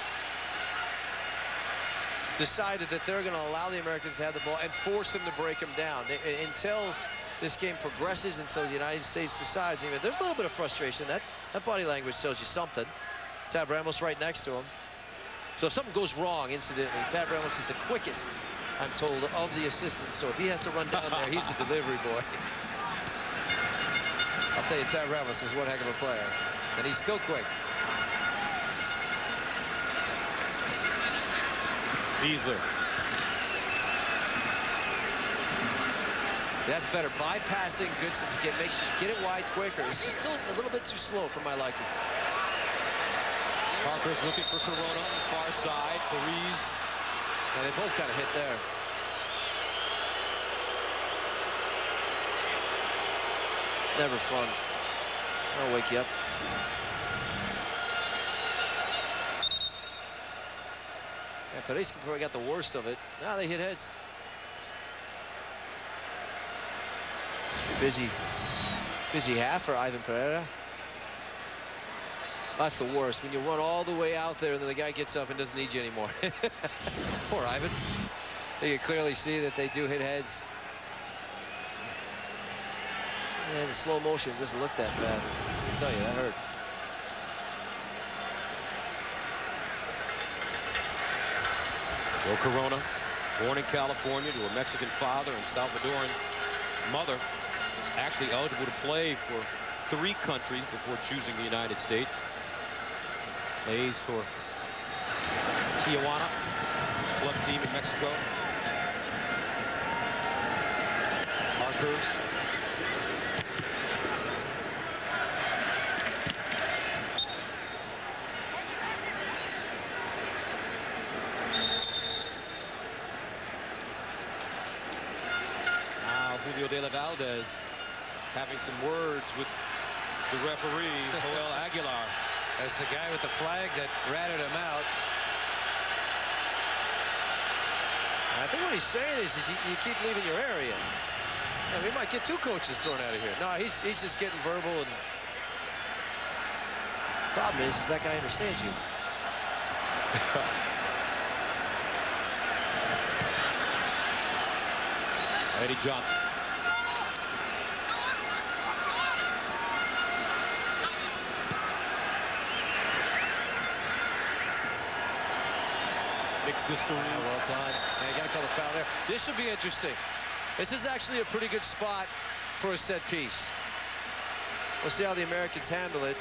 decided that they're going to allow the Americans to have the ball and force them to break them down. Until this game progresses, until the United States decides. There's a little bit of frustration. That body language tells you something. Tab Ramos right next to him. So if something goes wrong incidentally, Tab Ramos is the quickest, I'm told, of the assistants. So if he has to run down there, he's the delivery boy. I'll tell you, Tab Ramos was one heck of a player. And he's still quick.
Beasler.
That's better. Bypassing Goodson to makes you get it wide quicker. It's just still a little bit too slow for my liking.
Parker's looking for Corona on the far side. Paris.
Yeah, they both kind of hit there. Never fun. I'll wake you up. Yeah, Paris probably got the worst of it. Now they hit heads. Busy half for Ivan Pereira. That's the worst, when you run all the way out there and then the guy gets up and doesn't need you anymore. Poor Ivan. You can clearly see that they do hit heads. And in slow motion, it doesn't look that bad. I tell you, that hurt.
Joe Corona, born in California to a Mexican father and Salvadoran mother, was actually eligible to play for 3 countries before choosing the United States. Plays for Tijuana, his club team in Mexico. Parkhurst. Now Julio de la Valdez having some words with the referee, Joel Aguilar.
That's the guy with the flag that ratted him out. I think what he's saying is you keep leaving your area. Yeah, we might get 2 coaches thrown out of here. No, he's just getting verbal. And problem is that guy understands you.
Eddie Johnson. Kicks to screw.
Yeah, well done. Yeah, you got to call the foul there. This should be interesting. This is actually a pretty good spot for a set piece. We'll see how the Americans handle it.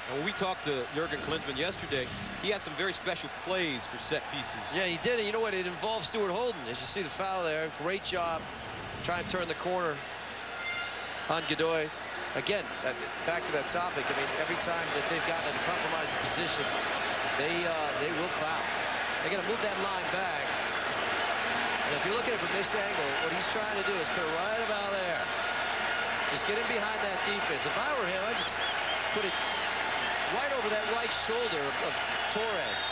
And when we talked to Jurgen Klinsmann yesterday, he had some very special plays for set pieces.
Yeah, he did. And you know what? It involves Stuart Holden. As you see the foul there, great job trying to turn the corner on Godoy. Again, back to that topic. I mean, every time that they've gotten in a compromising position, they will foul. They got to move that line back. And if you're looking at it from this angle, what he's trying to do is put it right about there. Just get him behind that defense. If I were him, I'd just put it right over that right shoulder of Torres.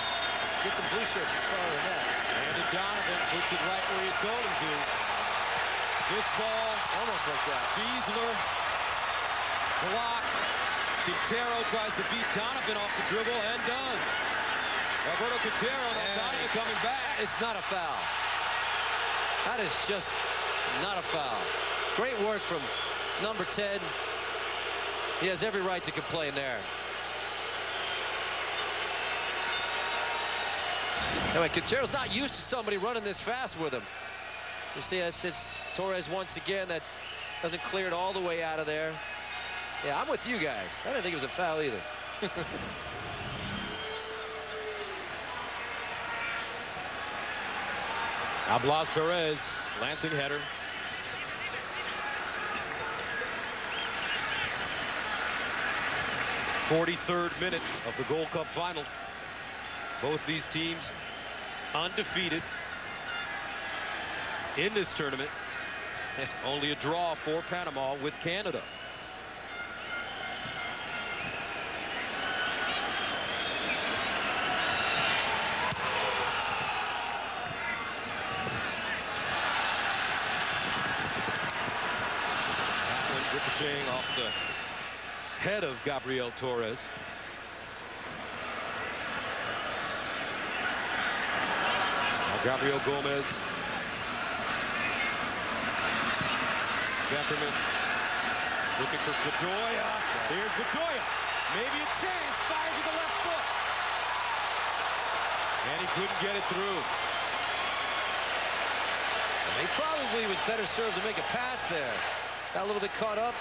Get some blue shirts in front of the net.
And Donovan puts it right where you told him to. This ball
almost like that.
Beasler blocked. Quintero tries to beat Donovan off the dribble and does. Roberto Quintero, Donovan coming back.
It's not a foul. That is just not a foul. Great work from number 10. He has every right to complain there. Anyway, Quintero's not used to somebody running this fast with him. You see, it's Torres once again that doesn't clear it all the way out of there. Yeah, I'm with you guys. I didn't think it was a foul either.
Now Blas Perez, glancing header. '43rd minute of the Gold Cup final. Both these teams undefeated in this tournament. Only a draw for Panama with Canada. That one ricocheting off the head of Gabriel Torres. Gabriel Gomez. Beckerman looking for Bedoya. Here's Bedoya. Maybe a chance. Fires with the left foot. And he couldn't get it through.
He probably was better served to make a pass there. Got a little bit caught up.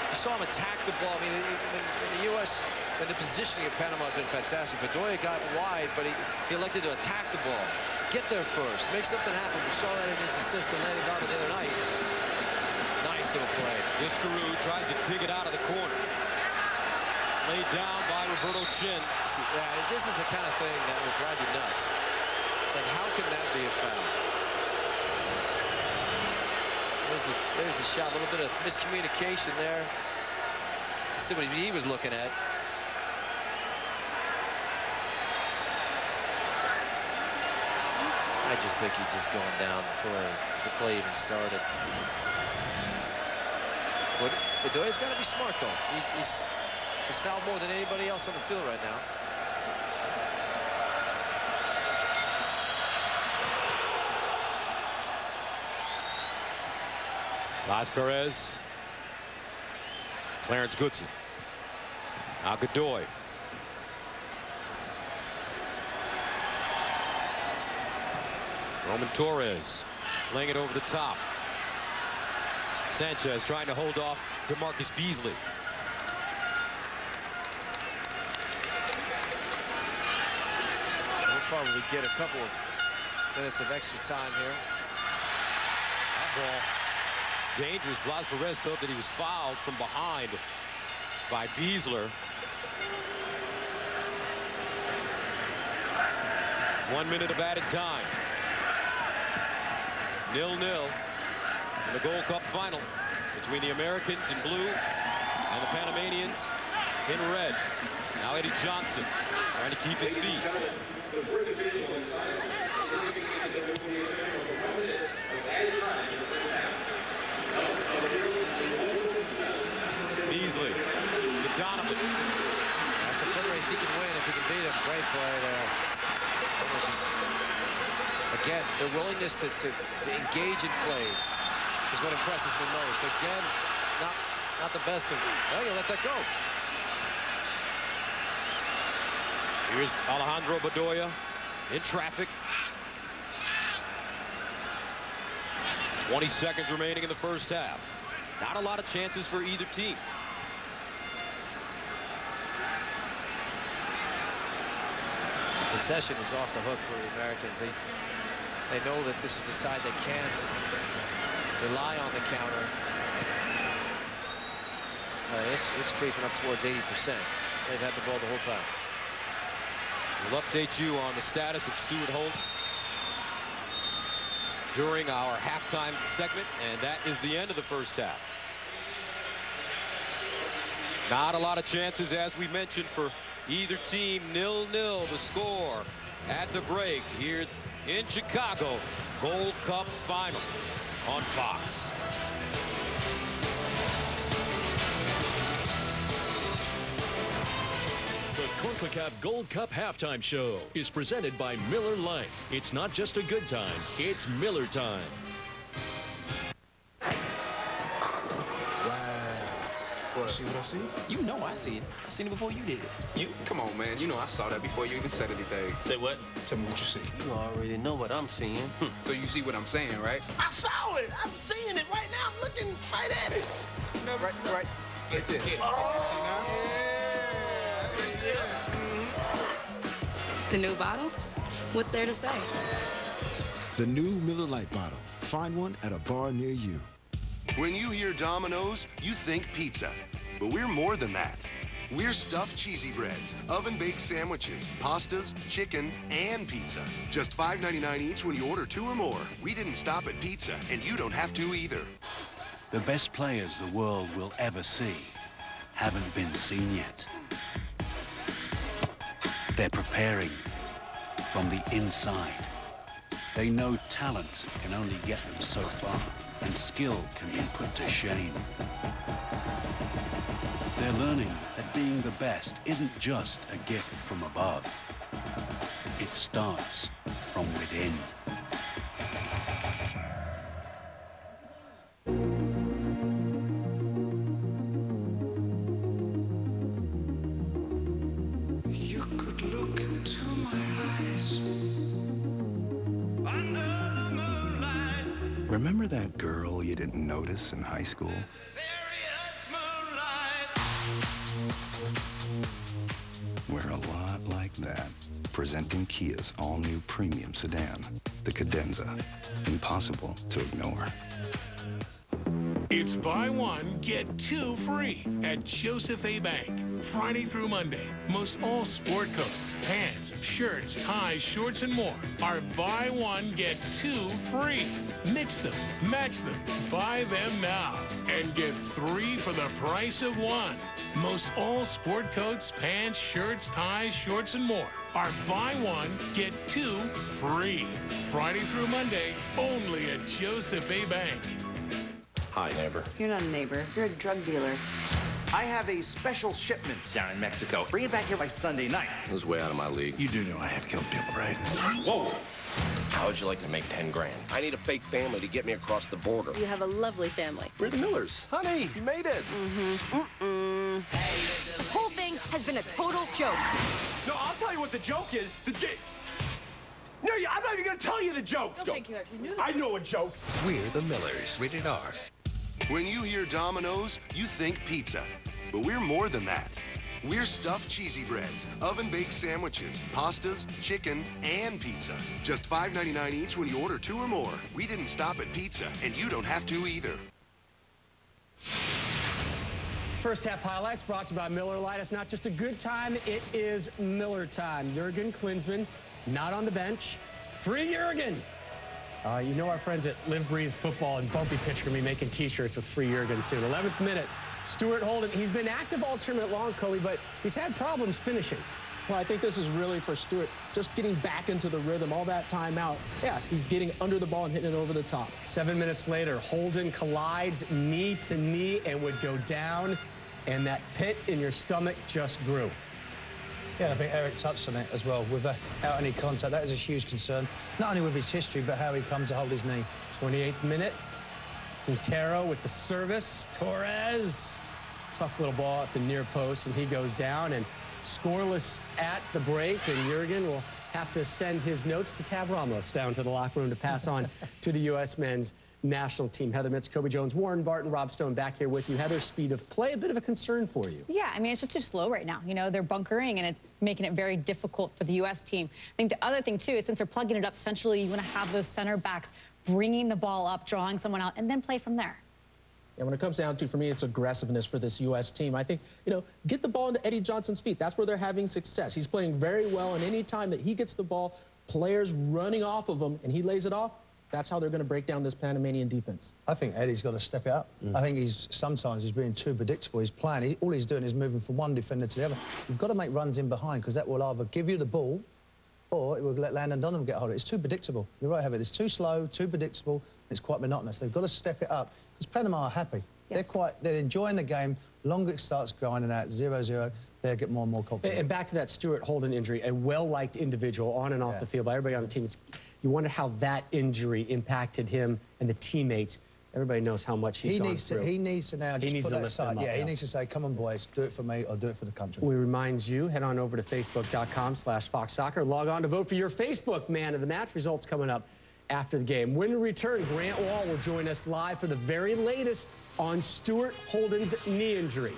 You saw him attack the ball. I mean, in the U.S., and the positioning of Panama has been fantastic. Bedoya got wide, but he elected to attack the ball. Get there first. Make something happen. We saw that in his assist to Landon Donovan the other night. Nice little play.
Discaru tries to dig it out of the corner. Laid down by Roberto Chin.
See, this is the kind of thing that will drive you nuts. Like, how can that be a foul? There's the shot. A little bit of miscommunication there. Let's see what he was looking at. I just think he's just going down before the play even started. But Bedoya's got to be smart, though. He's fouled more than anybody else on the field right now.
Blas Perez. Clarence Goodson. Now Godoy. Roman Torres laying it over the top. Sanchez trying to hold off DeMarcus Beasley.
We'll probably get a couple of minutes of extra time here.
That ball dangerous. Blas Perez felt that he was fouled from behind by Beasler. 1 minute of added time. 0-0 in the Gold Cup final between the Americans in blue and the Panamanians in red. Now Eddie Johnson trying to keep his feet. Beasley to Donovan.
That's a foot race he can win if he can beat him. Great play there. That was just, again, their willingness to engage in plays is what impresses me most. Again, not the best of. Well, you let that go.
Here's Alejandro Bedoya. in traffic. 20 seconds remaining in the first half. Not a lot of chances for either team.
Possession is off the hook for the Americans. They know that this is a side that can rely on the counter. It's creeping up towards 80%. They've had the ball the whole time.
We'll update you on the status of Stuart Holt during our halftime segment, and that is the end of the first half. Not a lot of chances, as we mentioned, for either team. 0-0 the score at the break here in Chicago. Gold Cup final on Fox.
The CONCACAF Gold Cup halftime show is presented by Miller Lite. It's not just a good time, it's Miller time.
Wow. See what I see?
You know I see it. I seen it before you did.
You? Come on, man. You know I saw that before you even said anything.
Say what?
Tell me what you see.
You already know what I'm seeing.
So you see what I'm saying, right?
I saw it. I'm seeing it right now. I'm looking right at it.
Right there.
The new bottle? What's there to say?
The new Miller Lite bottle. Find one at a bar near you.
When you hear Domino's, you think pizza. But we're more than that. We're stuffed cheesy breads, oven-baked sandwiches, pastas, chicken, and pizza. Just $5.99 each when you order 2 or more. We didn't stop at pizza, and you don't have to either.
The best players the world will ever see haven't been seen yet. They're preparing from the inside. They know talent can only get them so far, and skill can be put to shame. They're learning that being the best isn't just a gift from above. It starts from within.
You could look into my eyes under the moonlight.
Remember that girl you didn't notice in high school? We're a lot like that. Presenting Kia's all-new premium sedan, the Cadenza. Impossible to ignore.
It's buy one, get 2 free at Joseph A. Bank. Friday through Monday, most all sport coats, pants, shirts, ties, shorts, and more are buy one, get 2 free. Mix them, match them, buy them now, and get 3 for the price of 1. Most all sport coats, pants, shirts, ties, shorts, and more are buy one, get 2 free. Friday through Monday, only at Joseph A. Bank.
Hi, neighbor.
You're not a neighbor. You're a drug dealer.
I have a special shipment down in Mexico. Bring it back here by Sunday night.
It was way out of my league.
You do know I have killed people, right?
Whoa! How would you like to make 10 grand? I need a fake family to get me across the border.
You have a lovely family.
We're the Millers. Honey, you made it.
This whole thing has been a total joke.
No, I'll tell you what the joke is. No, I'm not even going to tell you the joke.
I don't think you actually knew that.
I know a joke.
We're the Millers. Rated R. When you hear Domino's, you think pizza. But we're more than that. We're stuffed cheesy breads, oven-baked sandwiches, pastas, chicken, and pizza. Just $5.99 each when you order 2 or more. We didn't stop at pizza, and you don't have to either.
First half highlights brought to you by Miller Lite. It's not just a good time, it is Miller time. Jurgen Klinsmann, not on the bench. Free Jurgen! You know our friends at Live Breathe Football and Bumpy Pitch are going to be making T-shirts with Free Jurgen soon. 11th minute, Stuart Holden. He's been active all tournament long, Kobe, but he's had problems finishing.
Well, I think this is really for Stuart, just getting back into the rhythm, all that time out. Yeah, he's getting under the ball and hitting it over the top.
7 minutes later, Holden collides knee to knee and would go down, and that pit in your stomach just grew.
Yeah, I think Eric touched on it as well. Without any contact, that is a huge concern. Not only with his history, but how he come to hold his knee.
28th minute, Quintero with the service. Torres, tough little ball at the near post, and he goes down. And scoreless at the break, and Jurgen will have to send his notes to Tab Ramos down to the locker room to pass on to the U.S. men's national team. Heather Mitz, Kobe Jones, Warren Barton, Rob Stone back here with you. Heather, speed of play, a bit of a concern for you.
Yeah, I mean, it's just too slow right now. You know, they're bunkering, and it's making it very difficult for the U.S. team. I think the other thing, too, is since they're plugging it up centrally, you want to have those center backs bringing the ball up, drawing someone out, and then play from there.
And when it comes down to, for me, it's aggressiveness for this U.S. team. I think, you know, get the ball into Eddie Johnson's feet. That's where they're having success. He's playing very well, and any time that he gets the ball, players running off of him, and he lays it off, that's how they're going to break down this Panamanian defense.
I think Eddie's got to step it up. I think sometimes he's being too predictable. He's playing, all he's doing is moving from one defender to the other. You've got to make runs in behind, because that will either give you the ball or it will let Landon Donovan get hold of it. It's too predictable. You're right, Heather. It's too slow, too predictable. It's quite monotonous. They've got to step it up, because Panama are happy. Yes. They're enjoying the game. Longer it starts going and out 0-0, they'll get more and more confident.
And back to that Stuart Holden injury, a well-liked individual on and off the field by everybody on the team. You wonder how that injury impacted him and the teammates. Everybody knows how much he's gone through.
He needs to now just put that aside. Yeah, he needs to say, come on, boys, do it for me or do it for the country.
We remind you, head on over to facebook.com/FoxSoccer. Log on to vote for your Facebook Man of the Match. Results coming up after the game. When we return, Grant Wall will join us live for the very latest on Stuart Holden's knee injury.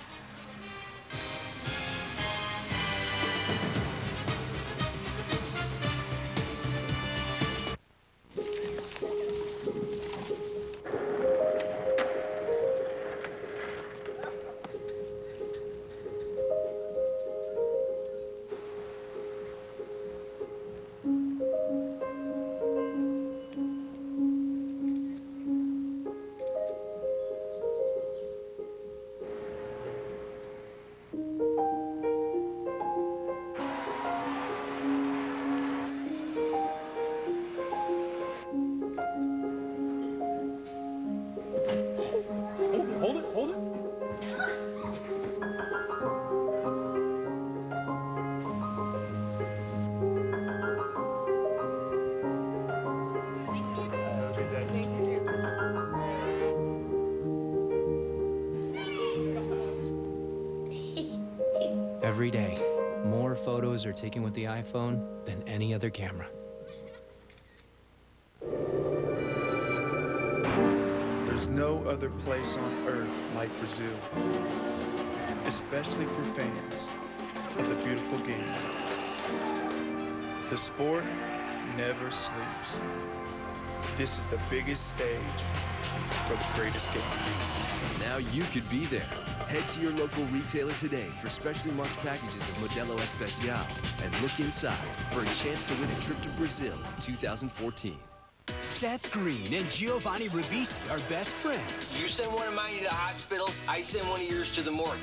Every day, more photos are taken with the iPhone than any other camera.
There's no other place on earth like Brazil, especially for fans of the beautiful game. The sport never sleeps. This is the biggest stage for the greatest game.
Now you could be there. Head to your local retailer today for specially marked packages of Modelo Especial and look inside for a chance to win a trip to Brazil in 2014.
Seth Green and Giovanni Ribisi are best friends.
You send one of mine to the hospital, I send one of yours to the morgue.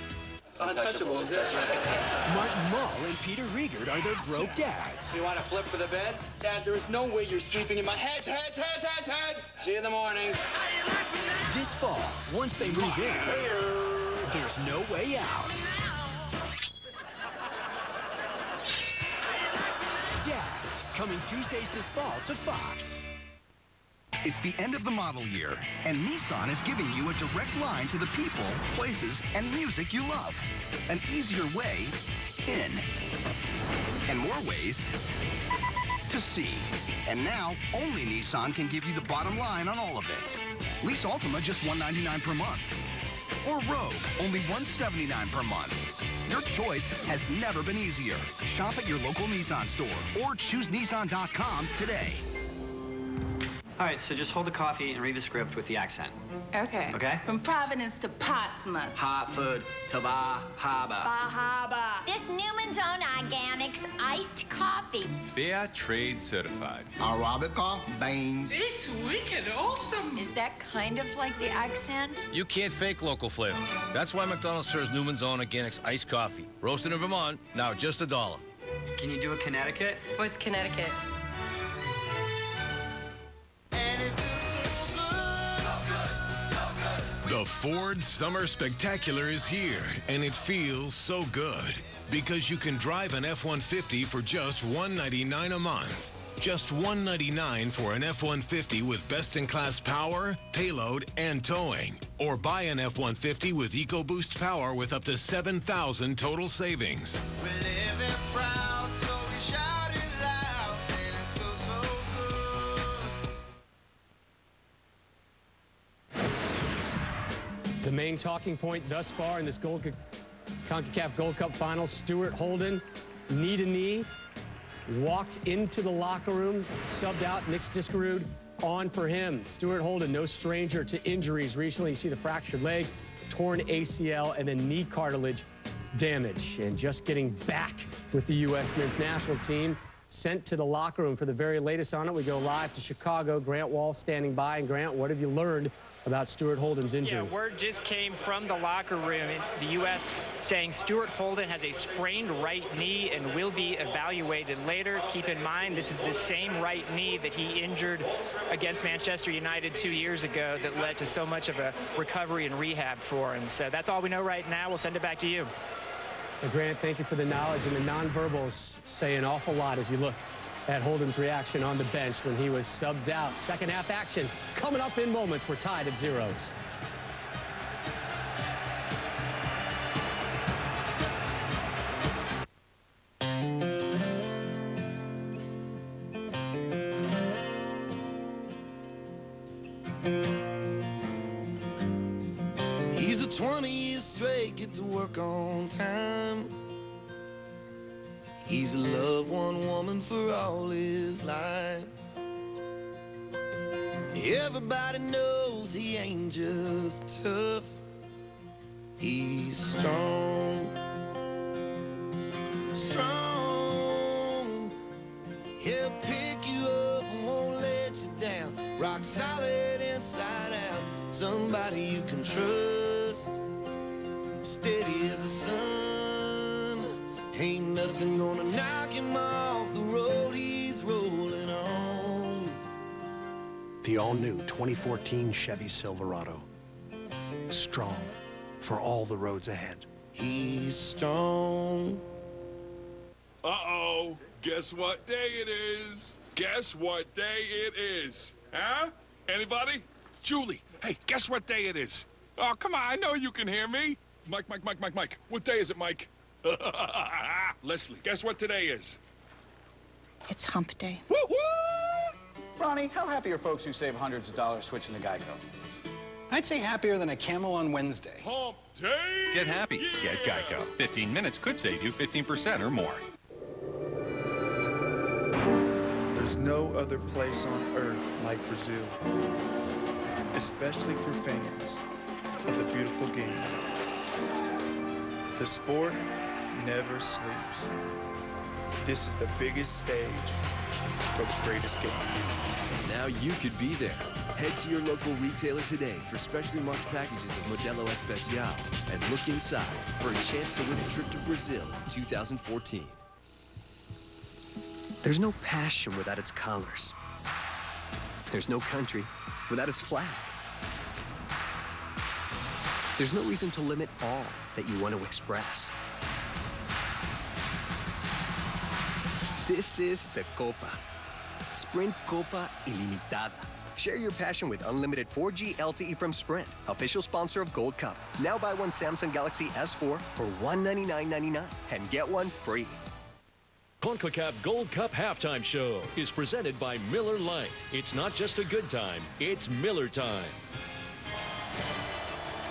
Untouchables, that's right. Martin Mull and Peter Riegert are their broke dads.
You want to flip for the bed?
Dad, there is no way you're sleeping in my heads.
See you in the morning.
This fall, once they move in, there's no way out. Dads, coming Tuesdays this fall to Fox.
It's the end of the model year, and Nissan is giving you a direct line to the people, places, and music you love. An easier way in, and more ways to see. And now, only Nissan can give you the bottom line on all of it. Lease Altima just $199 per month. Or Rogue, only $179 per month. Your choice has never been easier. Shop at your local Nissan store or choose Nissan.com today.
All right, so just hold the coffee and read the script with the accent.
Okay.
Okay?
From Providence to Portsmouth.
Hartford to Bahaba.
Bahaba.
This Newman's Own Organics iced coffee.
Fair trade certified.
Arabica beans.
It's wicked awesome. Is that kind of like the accent?
You can't fake local flavor. That's why McDonald's serves Newman's Own Organics iced coffee. Roasted in Vermont, now just $1.
Can you do a Connecticut?
What's Connecticut?
The Ford Summer Spectacular is here, and it feels so good because you can drive an F-150 for just $199 a month. Just $199 for an F-150 with best-in-class power, payload, and towing. Or buy an F-150 with EcoBoost power with up to $7,000 total savings.
The main talking point thus far in this CONCACAF Gold Cup final, Stuart Holden, knee to knee, walked into the locker room, subbed out Nick Stiskerud on for him. Stuart Holden, no stranger to injuries recently. You see the fractured leg, torn ACL, and then knee cartilage damage. And just getting back with the U.S. men's national team, sent to the locker room for the very latest on it. We go live to Chicago. Grant Wall standing by. And Grant, what have you learned about Stuart Holden's injury?
Yeah, word just came from the locker room in the U.S. saying Stuart Holden has a sprained right knee and will be evaluated later. Keep in mind, this is the same right knee that he injured against Manchester United 2 years ago that led to so much of a recovery and rehab for him. So that's all we know right now. We'll send it back to you.
Well, Grant, thank you for the knowledge, and the nonverbals say an awful lot as you look at Holden's reaction on the bench when he was subbed out. Second half action coming up in moments. We're tied at 0.
He's a 20 years straight, get to work on time. He's loved one woman for all his life. Everybody knows he ain't just tough. He's strong, strong. He'll pick you up and won't let you down. Rock solid inside out. Somebody you can trust. Steady as the sun. Ain't nothing gonna knock him off the road he's rolling on.
The all-new 2014 Chevy Silverado. Strong for all the roads ahead.
He's strong.
Uh-oh. Guess what day it is? Guess what day it is? Huh? Anybody? Julie, hey, guess what day it is? Oh, come on, I know you can hear me. Mike. What day is it, Mike? Leslie, guess what today is?
It's hump day.
Woo-woo!
Ronnie, how happy are folks who save hundreds of dollars switching to Geico? I'd say happier than a camel on Wednesday.
Hump day!
Get happy.
Yeah.
Get Geico. 15 minutes could save you 15% or more.
There's no other place on earth like Brazil, especially for fans of the beautiful game. The sport never sleeps. This is the biggest stage for the greatest game.
Now you could be there. Head to your local retailer today for specially marked packages of Modelo Especial and look inside for a chance to win a trip to Brazil in 2014.
There's no passion without its colors. There's no country without its flag. There's no reason to limit all that you want to express. This is the Copa. Sprint Copa Ilimitada. Share your passion with unlimited 4G LTE from Sprint, official sponsor of Gold Cup. Now buy one Samsung Galaxy S4 for $199.99 and get one free.
CONCACAF Gold Cup Halftime Show is presented by Miller Lite. It's not just a good time, it's Miller time.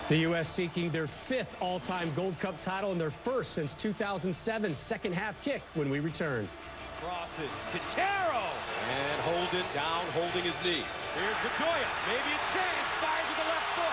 The U.S. seeking their 5th all-time Gold Cup title and their first since 2007. Second half kick when we return.
Crosses, Quintero, and Holden down, holding his knee. Here's Bedoya, maybe a chance, fires with the left foot.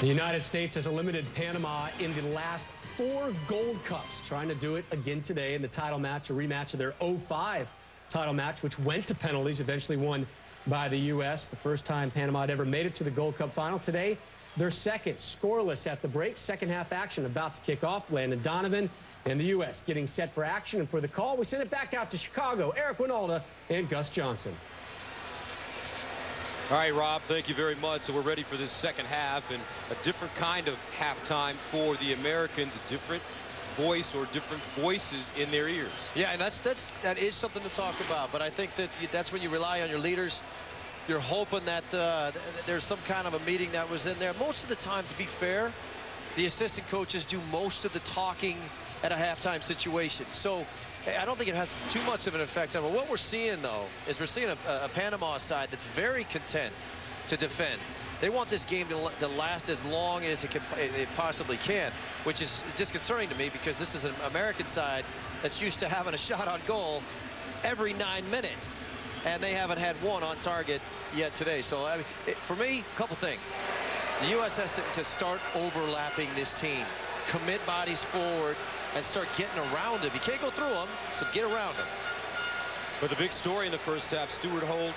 The United States has eliminated Panama in the last 4 Gold Cups, trying to do it again today in the title match, a rematch of their 05 title match, which went to penalties, eventually won by the U.S. The first time Panama had ever made it to the Gold Cup final. Today, their second, scoreless at the break. Second half action about to kick off. Landon Donovan and the U.S. getting set for action. And for the call, we send it back out to Chicago. Eric Winalda and Gus Johnson.
All right, Rob, thank you very much. So we're ready for this second half and a different kind of halftime for the Americans, a different voice or different voices in their ears.
Yeah, and that is something to talk about. But I think that that's when you rely on your leaders. You're hoping that there's some kind of a meeting that was in there. Most of the time, to be fair, the assistant coaches do most of the talking at a halftime situation. So I don't think it has too much of an effect on it. What we're seeing, though, is we're seeing a Panama side that's very content to defend. They want this game to last as long as it possibly can, which is disconcerting to me because this is an American side that's used to having a shot on goal every 9 minutes, and they haven't had one on target yet today. So, I mean, for me, a couple things. The U.S. has to start overlapping this team, commit bodies forward, and start getting around them. You can't go through them, so get around them.
But the big story in the first half, Stuart Holt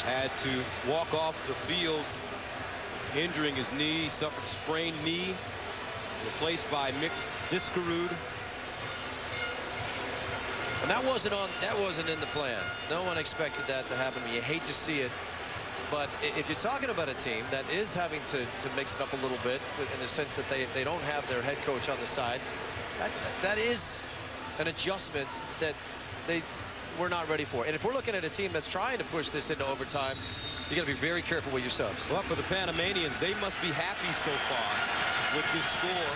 had to walk off the field, injuring his knee. He suffered a sprained knee, replaced by Mix Diskerud.
And that wasn't in the plan. No one expected that to happen. You hate to see it. But if you're talking about a team that is having to mix it up a little bit in the sense that they don't have their head coach on the side, that is an adjustment that we're not ready for. And if we're looking at a team that's trying to push this into overtime, you got to be very careful with your subs.
Well, for the Panamanians, they must be happy so far with this score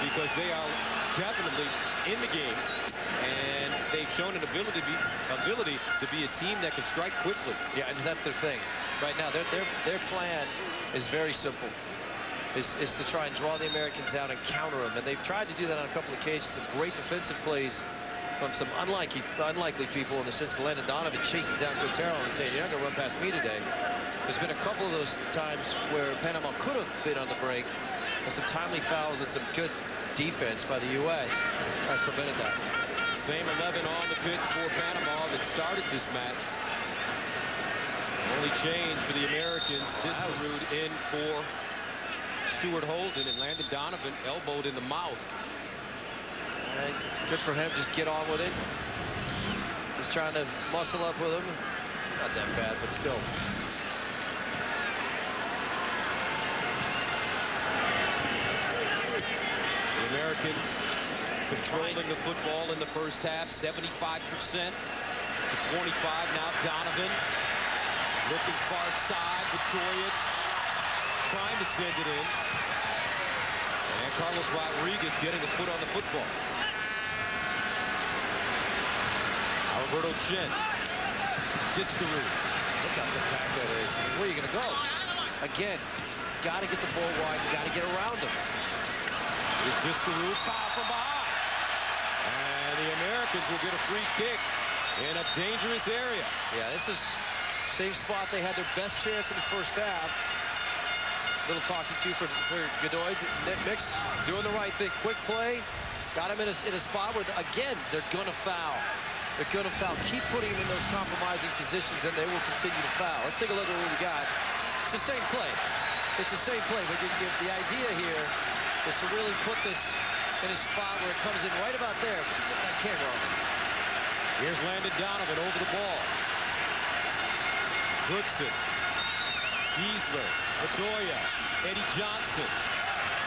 because they are definitely in the game. And they've shown an ability to be a team that can strike quickly.
Yeah, and that's their thing. Right now, their plan is very simple. Is to try and draw the Americans down and counter them. And they've tried to do that on a couple of occasions. Some great defensive plays from some unlikely people in the sense of Landon Donovan chasing down Quintero and saying, you're not going to run past me today. There's been a couple of those times where Panama could have been on the break, and some timely fouls and some good defense by the U.S. has prevented that.
Same 11 on the pitch for Panama that started this match. Only change for the Americans. Diskerud in for Stuart Holden, and Landon Donovan elbowed in the mouth.
And good for him. Just get on with it. He's trying to muscle up with him. Not that bad, but still.
The Americans controlling the football in the first half, 75% to 25. Now Donovan looking far side with Juillet, trying to send it in. And Carlos Rodriguez getting a foot on the football. Alberto Chen. Diskerud.
Look how compact that is. Where are you going to go? Again, got to get the ball wide, got to get around him.
Here's Diskerud, foul from behind. And the Americans will get a free kick in a dangerous area.
Yeah, this is same spot they had their best chance in the first half. Little talking to for Godoy. Mix doing the right thing. Quick play. Got him in a spot where, again, they're going to foul. They're going to foul. Keep putting him in those compromising positions, and they will continue to foul. Let's take a look at what we got. It's the same play. It's the same play. But the idea here is to really put this in a spot where it comes in right about there. That camera on him.
Here's Landon Donovan over the ball. Goodson. Beasler. Bedoya. Eddie Johnson.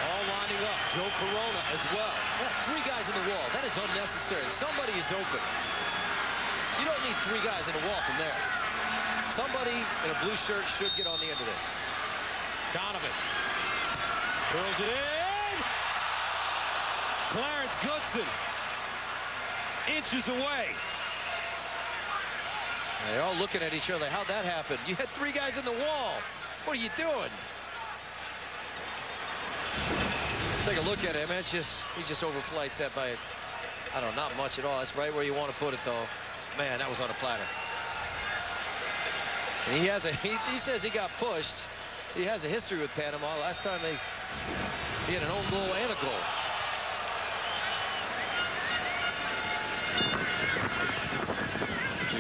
All lining up. Joe Corona as well.
Three guys in the wall. That is unnecessary. Somebody is open. You don't need three guys in the wall from there. Somebody in a blue shirt should get on the end of this.
Donovan. Curls it in. Clarence Goodson. Inches away.
They're all looking at each other. How'd that happen? You had three guys in the wall. What are you doing? Let's take a look at him. He just overflights that by, I don't know, not much at all. That's right where you want to put it, though. Man, that was on a platter. And he says he got pushed. he has a history with Panama. Last time he had an own goal and a goal.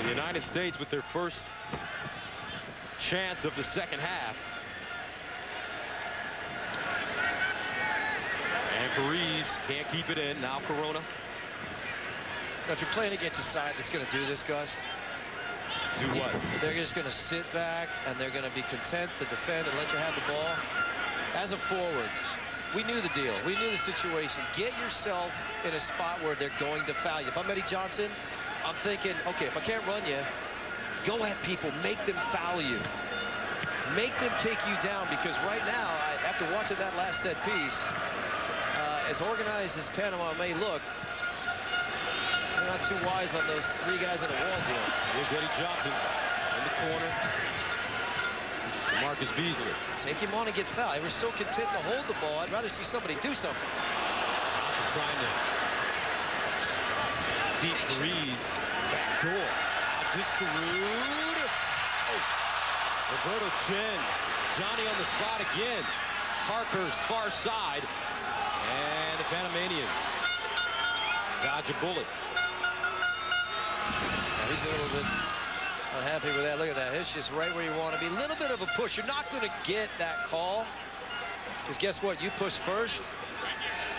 The United States with their first chance of the second half. And Paris can't keep it in. Now Corona.
Now, if you're playing against a side that's going to do this, Gus.
Do what?
They're just going to sit back, and they're going to be content to defend and let you have the ball. As a forward, we knew the deal. We knew the situation. Get yourself in a spot where they're going to foul you. If I'm Eddie Johnson, I'm thinking, okay, if I can't run you, go at people. Make them foul you. Make them take you down, because right now, after watching that last set piece, as organized as Panama may look, they're not too wise on those three guys in a wall deal.
Here's Eddie Johnson in the corner. Marcus Beasley.
Take him on and get fouled. They were so content to hold the ball. I'd rather see somebody do something.
Johnson trying to beat Paris. Back door. Discarud. Oh. Roberto Chen. Johnny on the spot again. Parkhurst far side. And the Panamanians dodge a bullet.
Now he's a little bit unhappy with that. Look at that. It's just right where you want to be. A little bit of a push. You're not going to get that call, because guess what? You pushed first.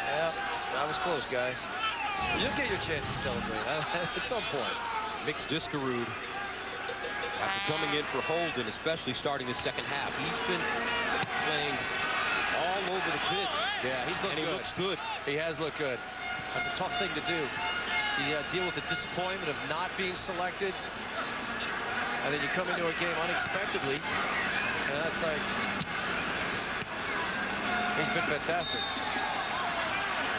Yeah, that was close, guys. You'll get your chance to celebrate at some point.
Mixed Discarud. After coming in for Holden, especially starting the second half, he's been playing all over the pitch.
Yeah, he's looked good.
And he looks good.
He has looked good. That's a tough thing to do. You deal with the disappointment of not being selected, and then you come into a game unexpectedly, and that's like, he's been fantastic.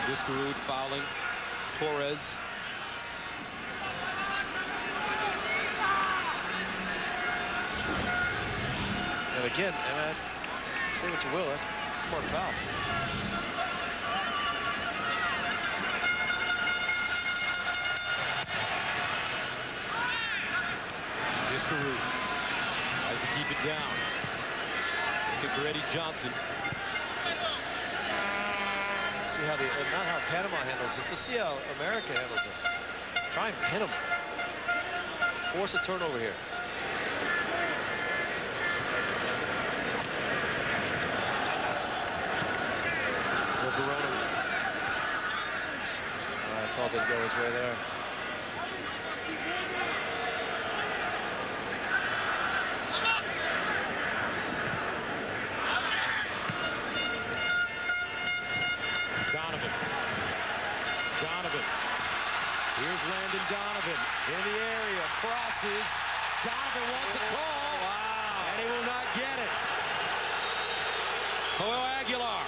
Discarud fouling Torres.
And again, MS, say what you will, that's a smart foul.
Discarud tries to keep it down. Looking for Eddie Johnson.
Let's see how not how Panama handles this. Let's see how America handles this. Try and pin him. Force a turnover here. So Corona. I thought they'd go his way there.
Here's Landon Donovan in the area, crosses. Donovan wants a call. Wow. And he will not get it. Joel Aguilar.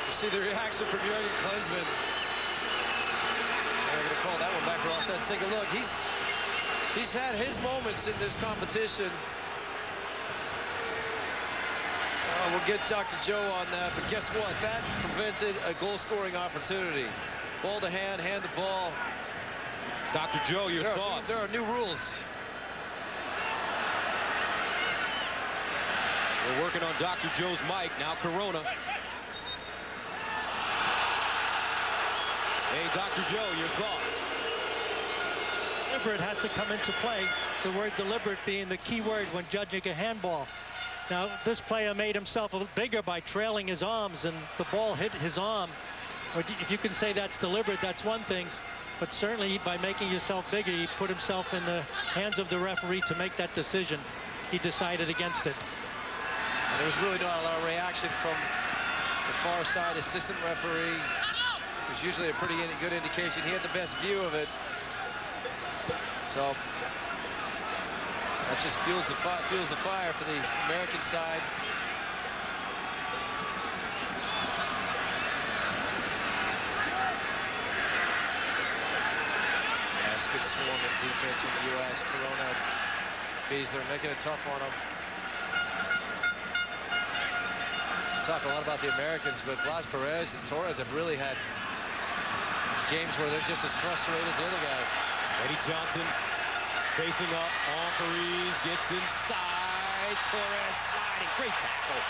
You see the reaction from Jurgen Klinsmann. They're going to call that one back for offside. Let's take a look. He's had his moments in this competition. We'll get Dr. Joe on that, but guess what? That prevented a goal-scoring opportunity. Ball to hand the ball.
Dr. Joe, your thoughts?
There are new rules.
We're working on Dr. Joe's mic. Now Corona. Hey, Dr. Joe, your thoughts?
Deliberate has to come into play. The word deliberate being the key word when judging a handball. Now, this player made himself a little bigger by trailing his arms, and the ball hit his arm. Or if you can say that's deliberate, that's one thing. But certainly by making yourself bigger, he put himself in the hands of the referee to make that decision. He decided against it.
And there was really not a lot of reaction from the far side assistant referee. It was usually a pretty good indication. He had the best view of it. So that just fuels the fire for the American side. That's a good swarm of defense from the U.S. Corona, Beasley making it tough on them. We talk a lot about the Americans, but Blas Perez and Torres have really had games where they're just as frustrated as the other guys.
Eddie Johnson facing up on Paris, gets inside. Torres sliding. Great tackle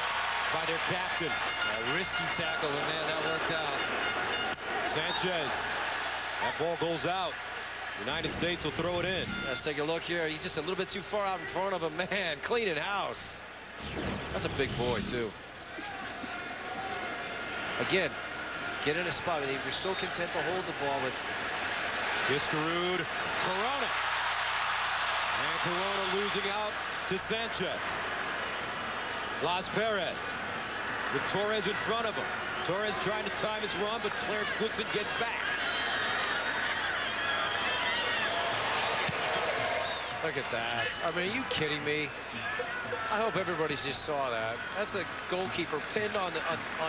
by their captain.
A risky tackle, but man, that worked out.
Sanchez. That ball goes out. United States will throw it in.
Let's take a look here. He's just a little bit too far out in front of him. Man, cleaning house. That's a big boy, too. Again, get in a spot. If you're so content to hold the ball with
Discarud, Corona. And Corona losing out to Sanchez. Las Perez with Torres in front of him. Torres trying to time his run, but Clarence Goodson gets back.
Look at that. I mean, are you kidding me? I hope everybody just saw that. That's a goalkeeper pinned on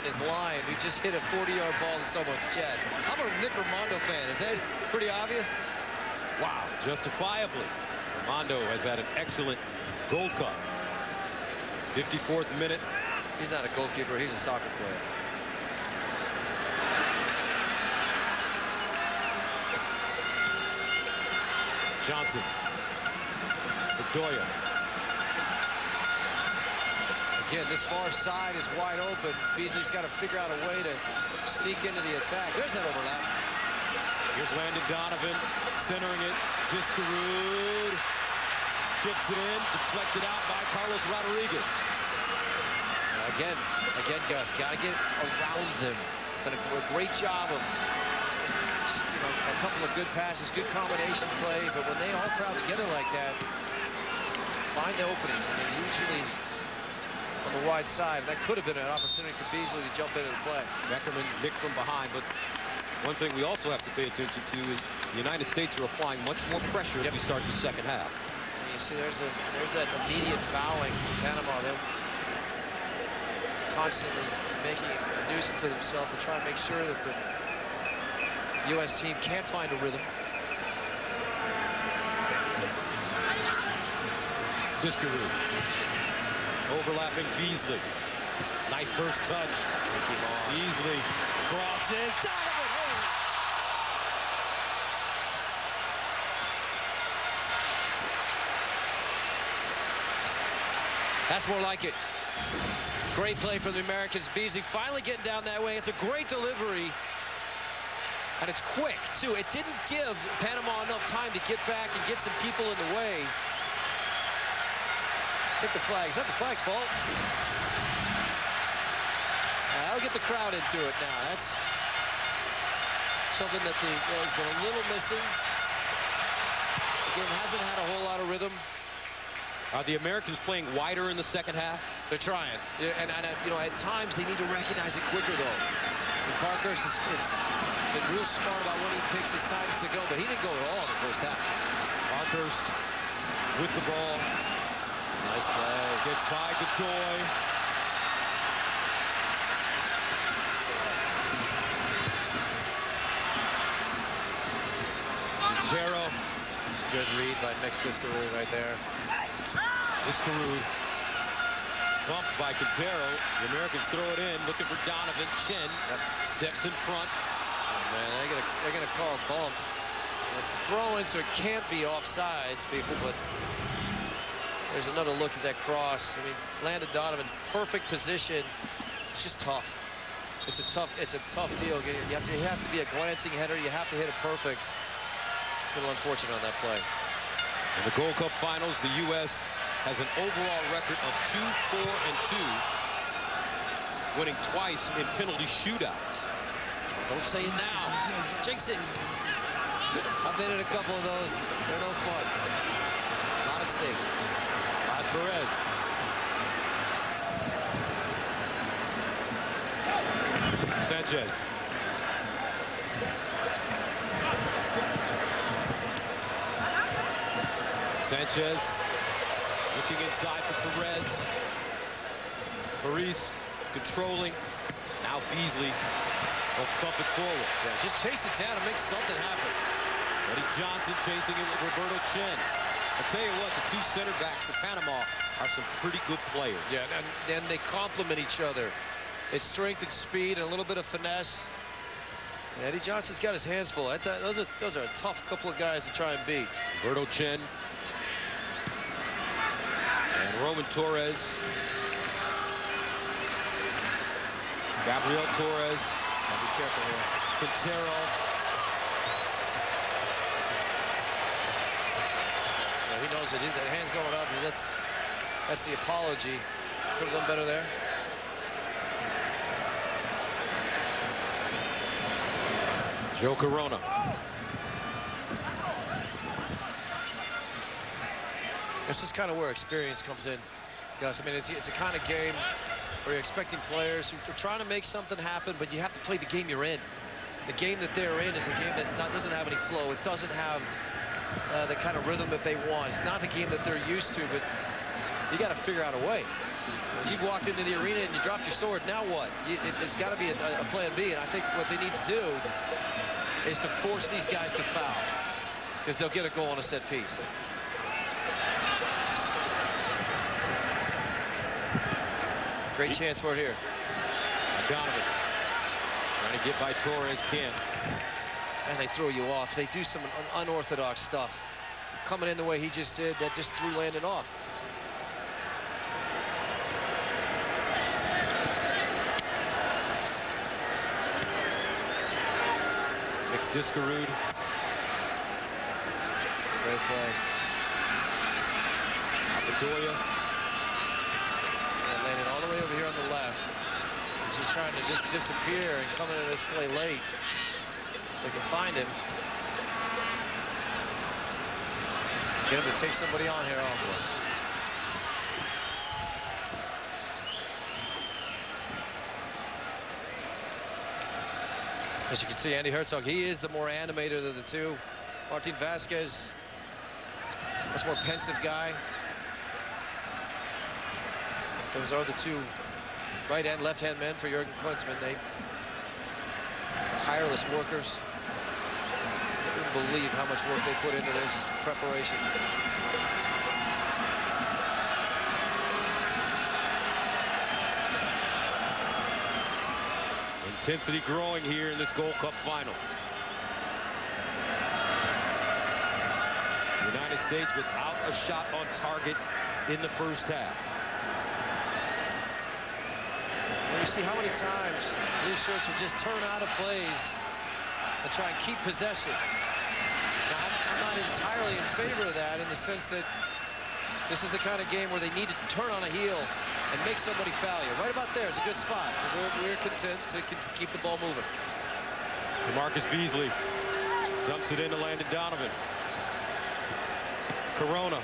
his line who just hit a 40-yard ball in someone's chest. I'm a Nick Raimondo fan. Is that pretty obvious?
Wow, justifiably. Raimondo has had an excellent Gold Cup. 54th minute.
He's not a goalkeeper. He's a soccer player.
Johnson. Bedoya.
Again, this far side is wide open. Beasley's got to figure out a way to sneak into the attack. There's that overlap.
Here's Landon Donovan centering it. Discarud chips it in, deflected out by Carlos Rodriguez.
Again, Gus, got to get around them. Done a great job of, you know, a couple of good passes, good combination play, but when they all crowd together like that, find the openings, and they're usually on the wide side. That could have been an opportunity for Beasley to jump into the play.
Beckerman nicked from behind, but one thing we also have to pay attention to is the United States are applying much more pressure as we start the second half.
And you see, there's that immediate fouling from Panama. They're constantly making a nuisance of themselves to try and make sure that the U.S. team can't find a rhythm.
Discarud. Overlapping Beasley. Nice first touch.
Take him on.
Beasley crosses. Donovan. Oh.
That's more like it. Great play from the Americans. Beasley finally getting down that way. It's a great delivery. And it's quick, too. It didn't give Panama enough time to get back and get some people in the way. Take the flag. Is that the flag's fault? I'll get the crowd into it now. That's something that has been a little missing. Again, hasn't had a whole lot of rhythm.
Are the Americans playing wider in the second half?
They're trying. Yeah, and you know, at times they need to recognize it quicker, though. And Parkhurst has been real smart about when he picks his times to go, but he didn't go at all in the first half.
Parkhurst with the ball.
Nice play.
Gets by Godoy. Quintero.
It's a good read by Nick Discarud right there.
Discarud. Bumped by Quintero. The Americans throw it in, looking for Donovan. Chen steps in front.
Oh, man, they're gonna call a bump. It's throwing, so it can't be offsides, people, but there's another look at that cross. I mean, Landon Donovan, perfect position. It's just tough. It's a tough deal. It has to be a glancing header. You have to hit it perfect. A little unfortunate on that play.
In the Gold Cup Finals, the U.S. has an overall record of 2-4-2, winning twice in penalty shootouts.
Don't say it now. Jinx it. I've been in a couple of those. They're no fun. A lot of sting.
Las Perez. Sanchez. Sanchez looking inside for Perez. Paris controlling. Now Beasley will thump it forward.
Yeah, just chase it down and make something happen.
Eddie Johnson chasing it with Roberto Chen. I'll tell you what, the two center backs for Panama are some pretty good players.
Yeah, and then they complement each other. It's strength and speed and a little bit of finesse. Eddie Johnson's got his hands full. Those are a tough couple of guys to try and beat.
Roberto Chen. And Roman Torres. Gabriel Torres.
Be careful here.
Quintero.
Yeah, he knows it. The hand's going up. That's the apology. Could have done better there.
Joe Corona.
This is kind of where experience comes in, Gus. I mean, it's a kind of game where you're expecting players who are trying to make something happen, but you have to play the game you're in. The game that they're in is a game doesn't have any flow. It doesn't have the kind of rhythm that they want. It's not the game that they're used to, but you got to figure out a way. You've walked into the arena and you dropped your sword. Now what? It's got to be a plan B, and I think what they need to do is to force these guys to foul, because they'll get a goal on a set piece. Great chance for it here.
Donovan trying to get by Torres, can't.
And they throw you off. They do some unorthodox stuff. Coming in the way he just did, that just threw Landon off.
Mixed Discarud.
It's a great play.
Bedoya.
And Landon all the way over here on the left. He's just trying to just disappear and come into this play late. They can find him. Get him to take somebody on here. Oh, boy. As you can see, Andy Herzog, he is the more animated of the two. Martin Vasquez, much more pensive guy. Those are the two right and left hand men for Jurgen Klinsmann. They tireless workers. I couldn't believe how much work they put into this preparation.
Intensity growing here in this Gold Cup final. The United States without a shot on target in the first half.
Well, you see how many times blue shirts would just turn out of plays and try and keep possession. Now, I'm not entirely in favor of that, in the sense that this is the kind of game where they need to turn on a heel and make somebody foul you. Right about there is a good spot. We're content to keep the ball moving.
DeMarcus Beasley dumps it into Landon Donovan. Corona.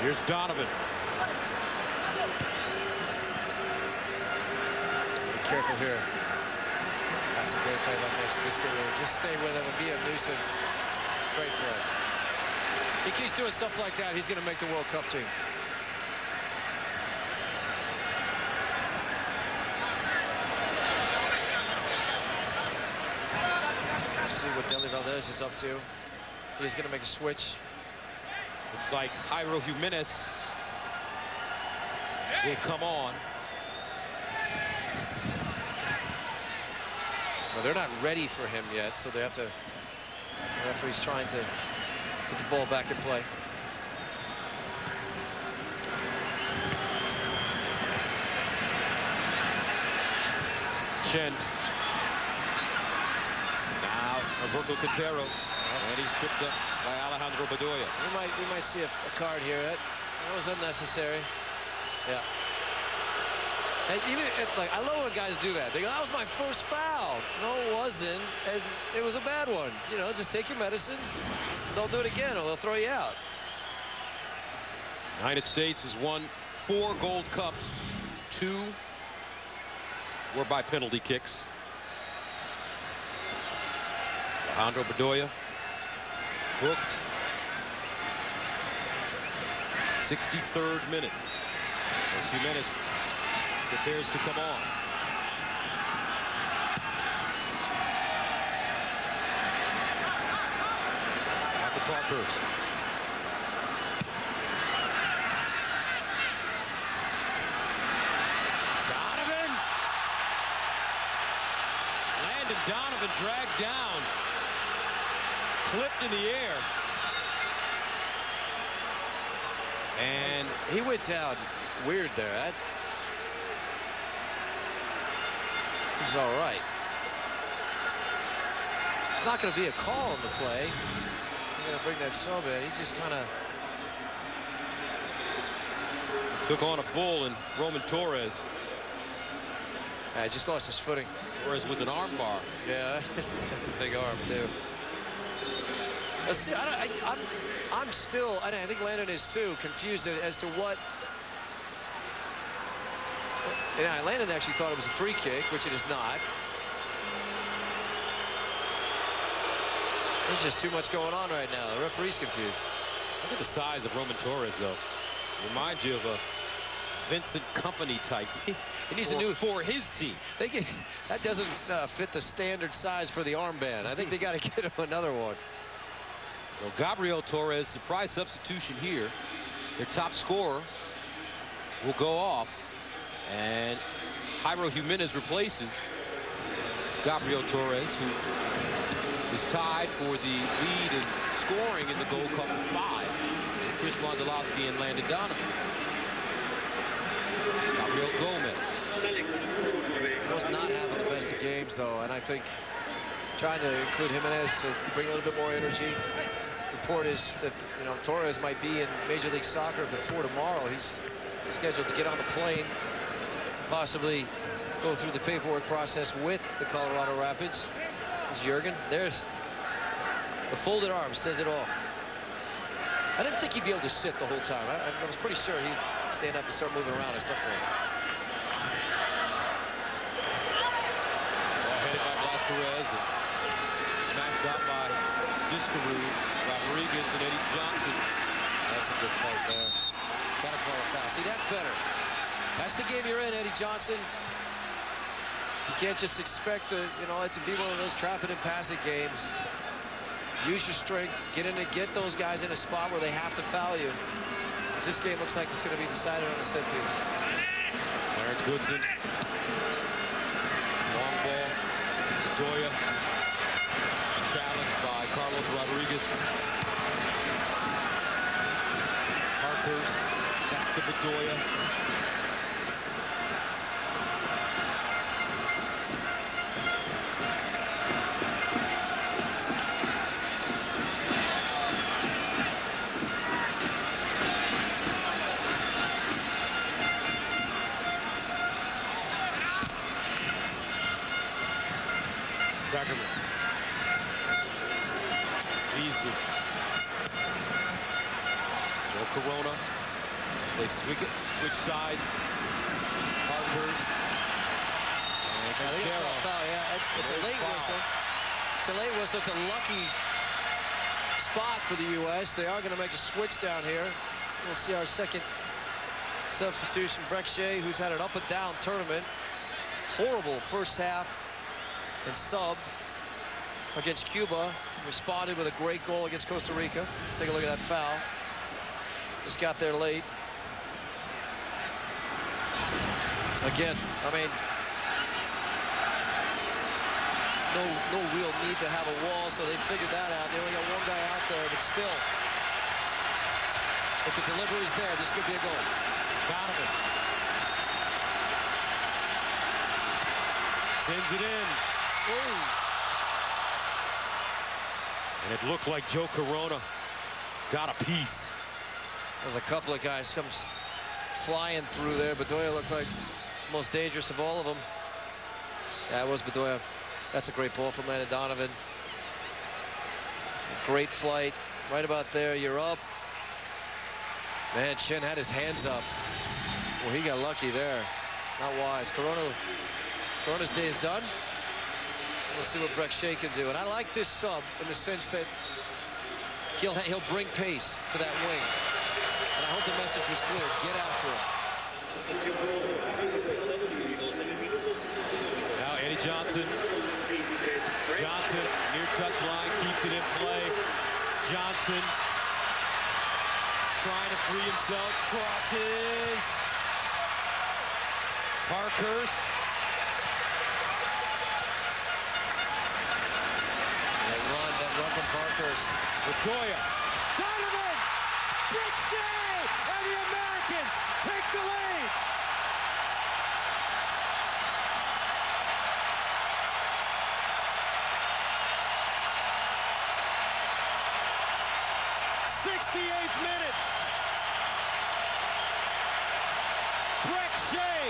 Here's Donovan.
Be careful here. That's a great play by Mixed Discarud. Just stay with him and be a nuisance. Great play. He keeps doing stuff like that, he's going to make the World Cup team. Let's see what Deli Valdez is up to. He's going to make a switch.
Looks like Jairo Jimenez will come on.
Well, they're not ready for him yet, so they have to. The referee's trying to get the ball back in play.
Chen. Now Roberto Quintero. And he's tripped up by Alejandro Bedoya.
We might see a card here. That was unnecessary. Yeah. And even like, I love when guys do that. They go, "That was my first foul." No, it wasn't, and it was a bad one. You know, just take your medicine. Don't do it again, or they'll throw you out.
The United States has won 4 Gold Cups. 2 were by penalty kicks. Alejandro Bedoya booked. 63rd minute as Jimenez prepares to come on. At the Parkhurst. Donovan dragged down, clipped in the air.
And he went down weird there. He's all right. It's not going to be a call on the play. You're going to bring that sub in. He just kind of
took on a bull in Roman Torres.
I just lost his footing.
Torres with an arm bar.
Yeah, big arm too. Let's see. I'm still. I think Landon is too confused as to what. Yeah, Landon actually thought it was a free kick, which it is not. There's just too much going on right now. The referee's confused.
Look at the size of Roman Torres, though. Reminds you of a Vincent Company type.
He needs a new for his team. That doesn't fit the standard size for the armband. I think they got to get him another one.
So Gabriel Torres, surprise substitution here. Their top scorer will go off. And Jairo Jimenez replaces Gabriel Torres, who is tied for the lead in scoring in the Gold Cup with 5. With Chris Mondolowski and Landon Donovan. Gabriel Gomez.
Was not having the best of games, though, and I think trying to include Jimenez to bring a little bit more energy. Report is that, you know, Torres might be in Major League Soccer before tomorrow. He's scheduled to get on the plane, possibly go through the paperwork process with the Colorado Rapids. There's Jurgen. There's the folded arms, says it all. I didn't think he'd be able to sit the whole time. I was pretty sure he'd stand up and start moving around at some point.
Headed by Blas Perez and smashed out by Discaroo, Rodriguez, and Eddie Johnson.
That's a good fight there. Gotta call a foul. See, that's better. That's the game you're in, Eddie Johnson. You can't just expect to, you know, it to be one of those trapping and passing games. Use your strength, get in and get those guys in a spot where they have to foul you. Because this game looks like it's going to be decided on a set piece.
Clarence Goodson. Long ball. Bedoya. Challenged by Carlos Rodriguez. Parkhurst. Back to Bedoya. Beckerman. Beasley. Joe Corona. As they switch sides. Parkhurst. And
Yeah, they got a foul. Yeah, it's a late whistle. It's a late whistle. It's a lucky spot for the U.S. They are going to make a switch down here. We'll see our second substitution. Breck Shea, who's had an up and down tournament. Horrible first half. And subbed against Cuba. Responded with a great goal against Costa Rica. Let's take a look at that foul. Just got there late. Again, I mean, no real need to have a wall, so they figured that out. They only got one guy out there, but still, if the delivery's there, this could be a goal.
Donovan. Sends it in.
Ooh.
And it looked like Joe Corona got a piece.
There's a couple of guys come flying through there. Bedoya looked like the most dangerous of all of them. Yeah, it was Bedoya. That's a great ball from Landon Donovan. A great flight. Right about there, you're up. Man, Chen had his hands up. Well, he got lucky there. Not wise. Corona's day is done. Let's see what Breck Shea can do. And I like this sub in the sense that he'll bring pace to that wing. And I hope the message was clear. Get after him.
Now Eddie Johnson. Johnson near touch line, keeps it in play. Johnson trying to free himself. Crosses. Parkhurst.
Parkhurst.
Bedoya. Donovan! Big save! And the Americans take the lead! '68th minute. Brek Shea.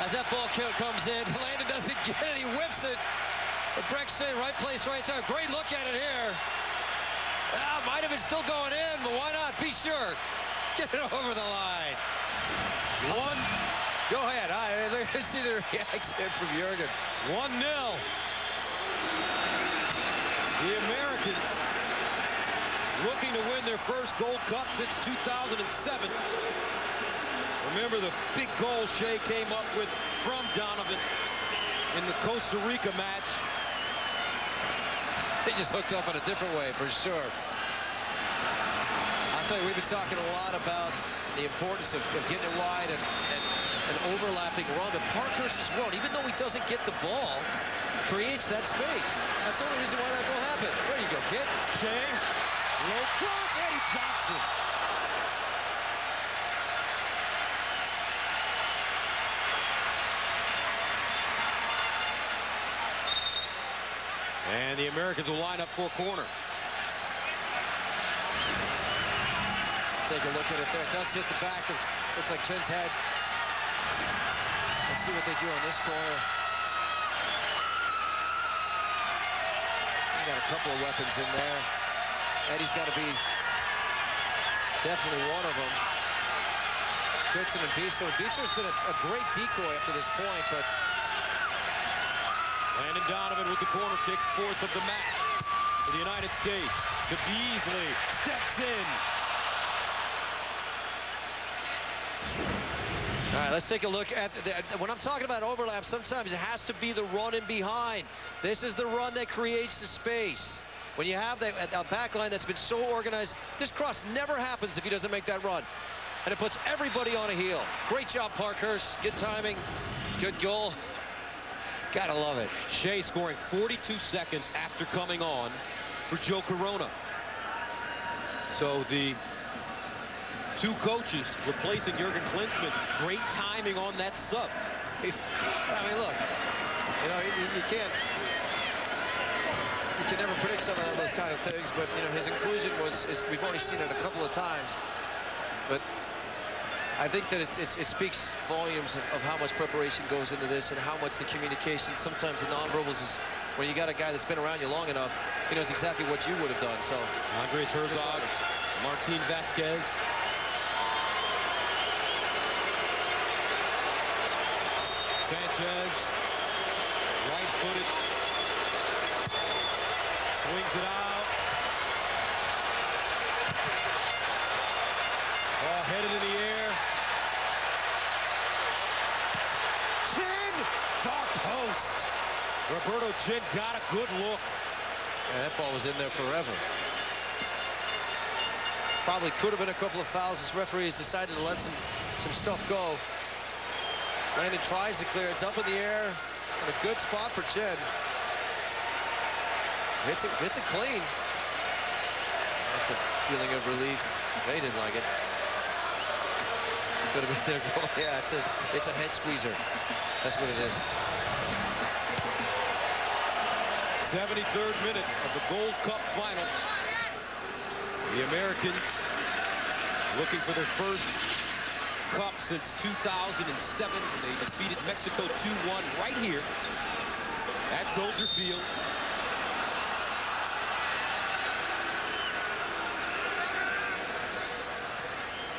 As that ball comes in, Landon doesn't get it, he whiffs it. But Brek Shea, right place, right time. Great look at it here. Might have been still going in, but why not? Be sure. Get it over the line. Go ahead. Let's see the reaction from Jurgen.
1-0. The Americans looking to win their first Gold Cup since 2007. Remember the big goal Shea came up with from Donovan in the Costa Rica match.
They just hooked up in a different way, for sure. I'll tell you, we've been talking a lot about the importance of getting it wide and an overlapping run. But Parkhurst's run, even though he doesn't get the ball, creates that space. That's the only reason why that goal happened. There you go, kid.
Shea, low cross, Eddie Johnson. And the Americans will line up for a corner.
Take a look at it there. It does hit the back of, looks like Chen's head. Let's see what they do on this corner. They got a couple of weapons in there. Eddie's got to be definitely one of them. Goodson and Beechler. Beechler's been a great decoy up to this point, but
Landon Donovan with the corner kick, fourth of the match for the United States. To Beasley, steps in.
all right, let's take a look at when I'm talking about overlap, sometimes it has to be the run in behind. This is the run that creates the space. When you have that back line that's been so organized, this cross never happens if he doesn't make that run. And it puts everybody on a heel. Great job, Parkhurst. Good timing. Good goal. Gotta love it.
Shea scoring 42 seconds after coming on for Joe Corona. So the two coaches replacing Jurgen Klinsmann. Great timing on that sub.
I mean, look, you know, you can never predict some of those kind of things, but you know, his inclusion we've already seen it a couple of times, but I think that it speaks volumes of how much preparation goes into this and how much the communication, sometimes the nonverbals is, when you got a guy that's been around you long enough, he knows exactly what you would have done. So
Andres Herzog, Martin Vasquez. Sanchez, right-footed, swings it out. Ball headed in the air. Chin, far post. Roberto Chin got a good look.
Yeah, that ball was in there forever. Probably could have been a couple of fouls. This referee has decided to let some stuff go. Landon tries to clear. It's up in the air. And a good spot for Chin. Hits it clean. That's a feeling of relief. They didn't like it. Could have been their goal. Yeah, it's a head squeezer. That's what it is.
73rd minute of the Gold Cup final. The Americans looking for their first cup since 2007. They defeated Mexico 2-1 right here at Soldier Field.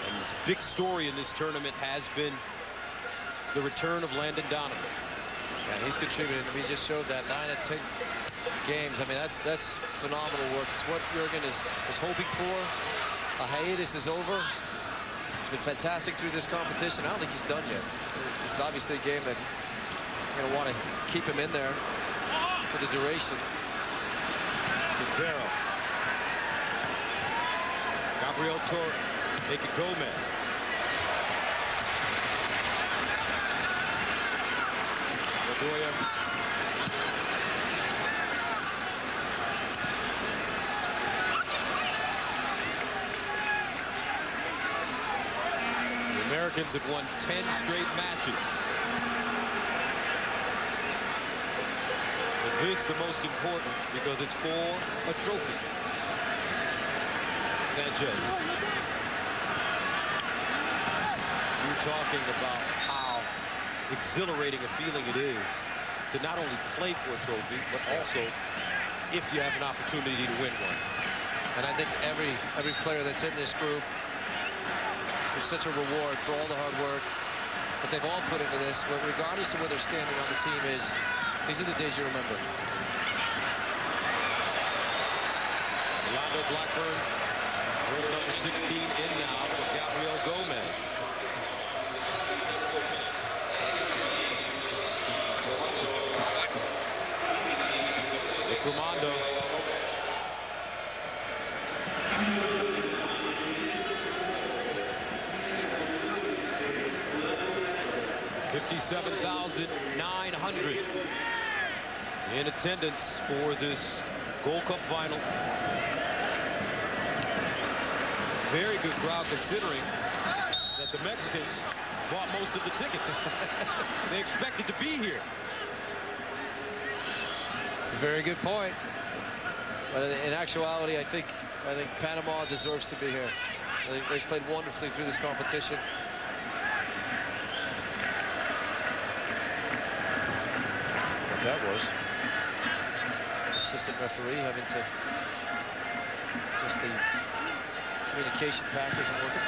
And this big story in this tournament has been the return of Landon Donovan.
And he's contributed. I mean, he just showed that 9 of 10 games. I mean, that's phenomenal work. It's what Jurgen is hoping for. A hiatus is over. He's been fantastic through this competition. I don't think he's done yet. This is obviously a game that you're going to want to keep him in there for the duration.
Quintero
Gabriel Torre, make it Gomez. Bedoya. The Americans have won 10 straight matches. But this the most important because it's for a trophy. Sanchez. You're talking about how exhilarating a feeling it is to not only play for a trophy, but also if you have an opportunity to win one.
And I think every player that's in this group is such a reward for all the hard work that they've all put into this, but regardless of where they're standing on the team is, these are the days you remember.
Orlando Blackburn, there's number 16 in now for Gabriel Gomez. Nick Romando. $57,900 in attendance for this Gold Cup final. Very good crowd considering that the Mexicans bought most of the tickets. They expected to be here.
It's a very good point. But in actuality, I think Panama deserves to be here. They've played wonderfully through this competition. What that was. Assistant referee having to miss the communication pack isn't working.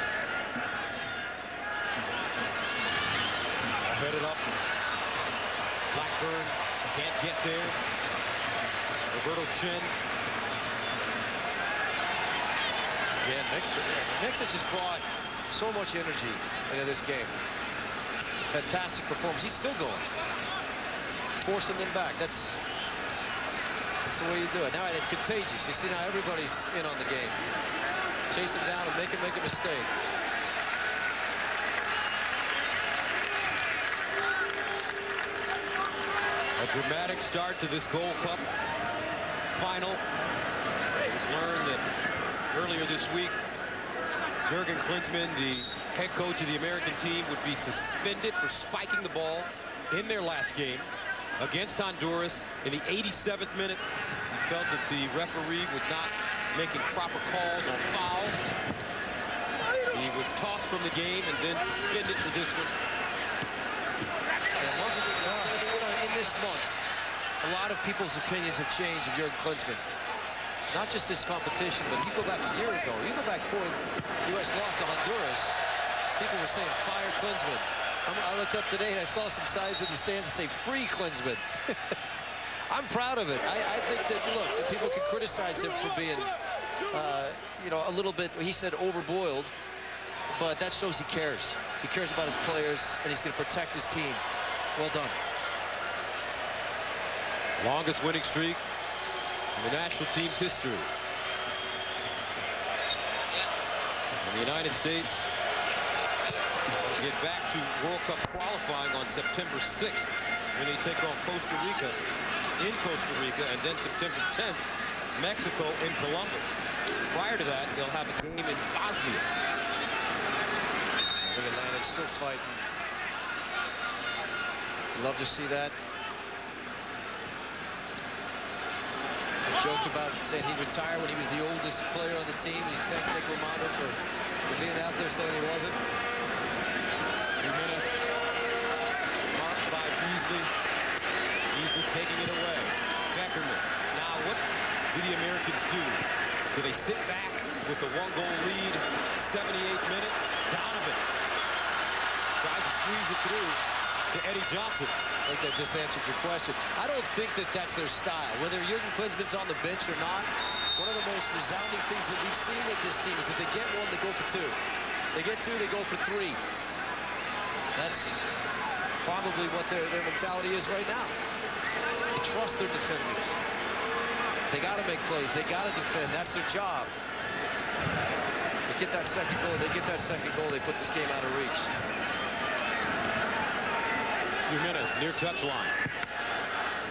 Headed up. Blackburn can't get there. Roberto Chen.
Again, Mexico just brought so much energy into this game. A fantastic performance. He's still going. Forcing them back. That's the way you do it. Now it's contagious. You see now everybody's in on the game. Chase him down and make him make a mistake.
A dramatic start to this Gold Cup final. It was learned that earlier this week, Jurgen Klinsmann, the head coach of the American team, would be suspended for spiking the ball in their last game against Honduras in the 87th minute. He felt that the referee was not making proper calls on fouls. He was tossed from the game and then suspended for this one.
In this month, a lot of people's opinions have changed of Jurgen Klinsmann. Not just this competition, but you go back a year ago, you go back before the U.S. lost to Honduras, people were saying, fire Klinsmann. I looked up today and I saw some signs in the stands that say, free Klinsmann. I'm proud of it. I think that, look, that people can criticize him for being, you know, a little bit, he said, overboiled, but that shows he cares. He cares about his players, and he's going to protect his team. Well done.
Longest winning streak in the national team's history. And the United States will get back to World Cup qualifying on September 6th when they take on Costa Rica in Costa Rica, and then September 10th, Mexico in Columbus. Prior to that, they'll have a game in Bosnia.
Look at Landon still fighting. Love to see that. He joked about saying he'd retire when he was the oldest player on the team, and he thanked Nick Romando for being out there saying he wasn't.
2 minutes. Marked by Beasley. Beasley taking it away. Beckerman. Now, what do the Americans do? Do they sit back with a 1-goal lead? 78th minute. Donovan tries to squeeze it through to Eddie Johnson.
I think that just answered your question. I don't think that that's their style. Whether Jurgen Klinsmann's on the bench or not, one of the most resounding things that we've seen with this team is that they get one, they go for two. They get two, they go for three. That's probably what their mentality is right now. They trust their defenders. They got to make plays. They got to defend. That's their job. They get that second goal. They get that second goal. They put this game out of reach.
Jimenez near touchline.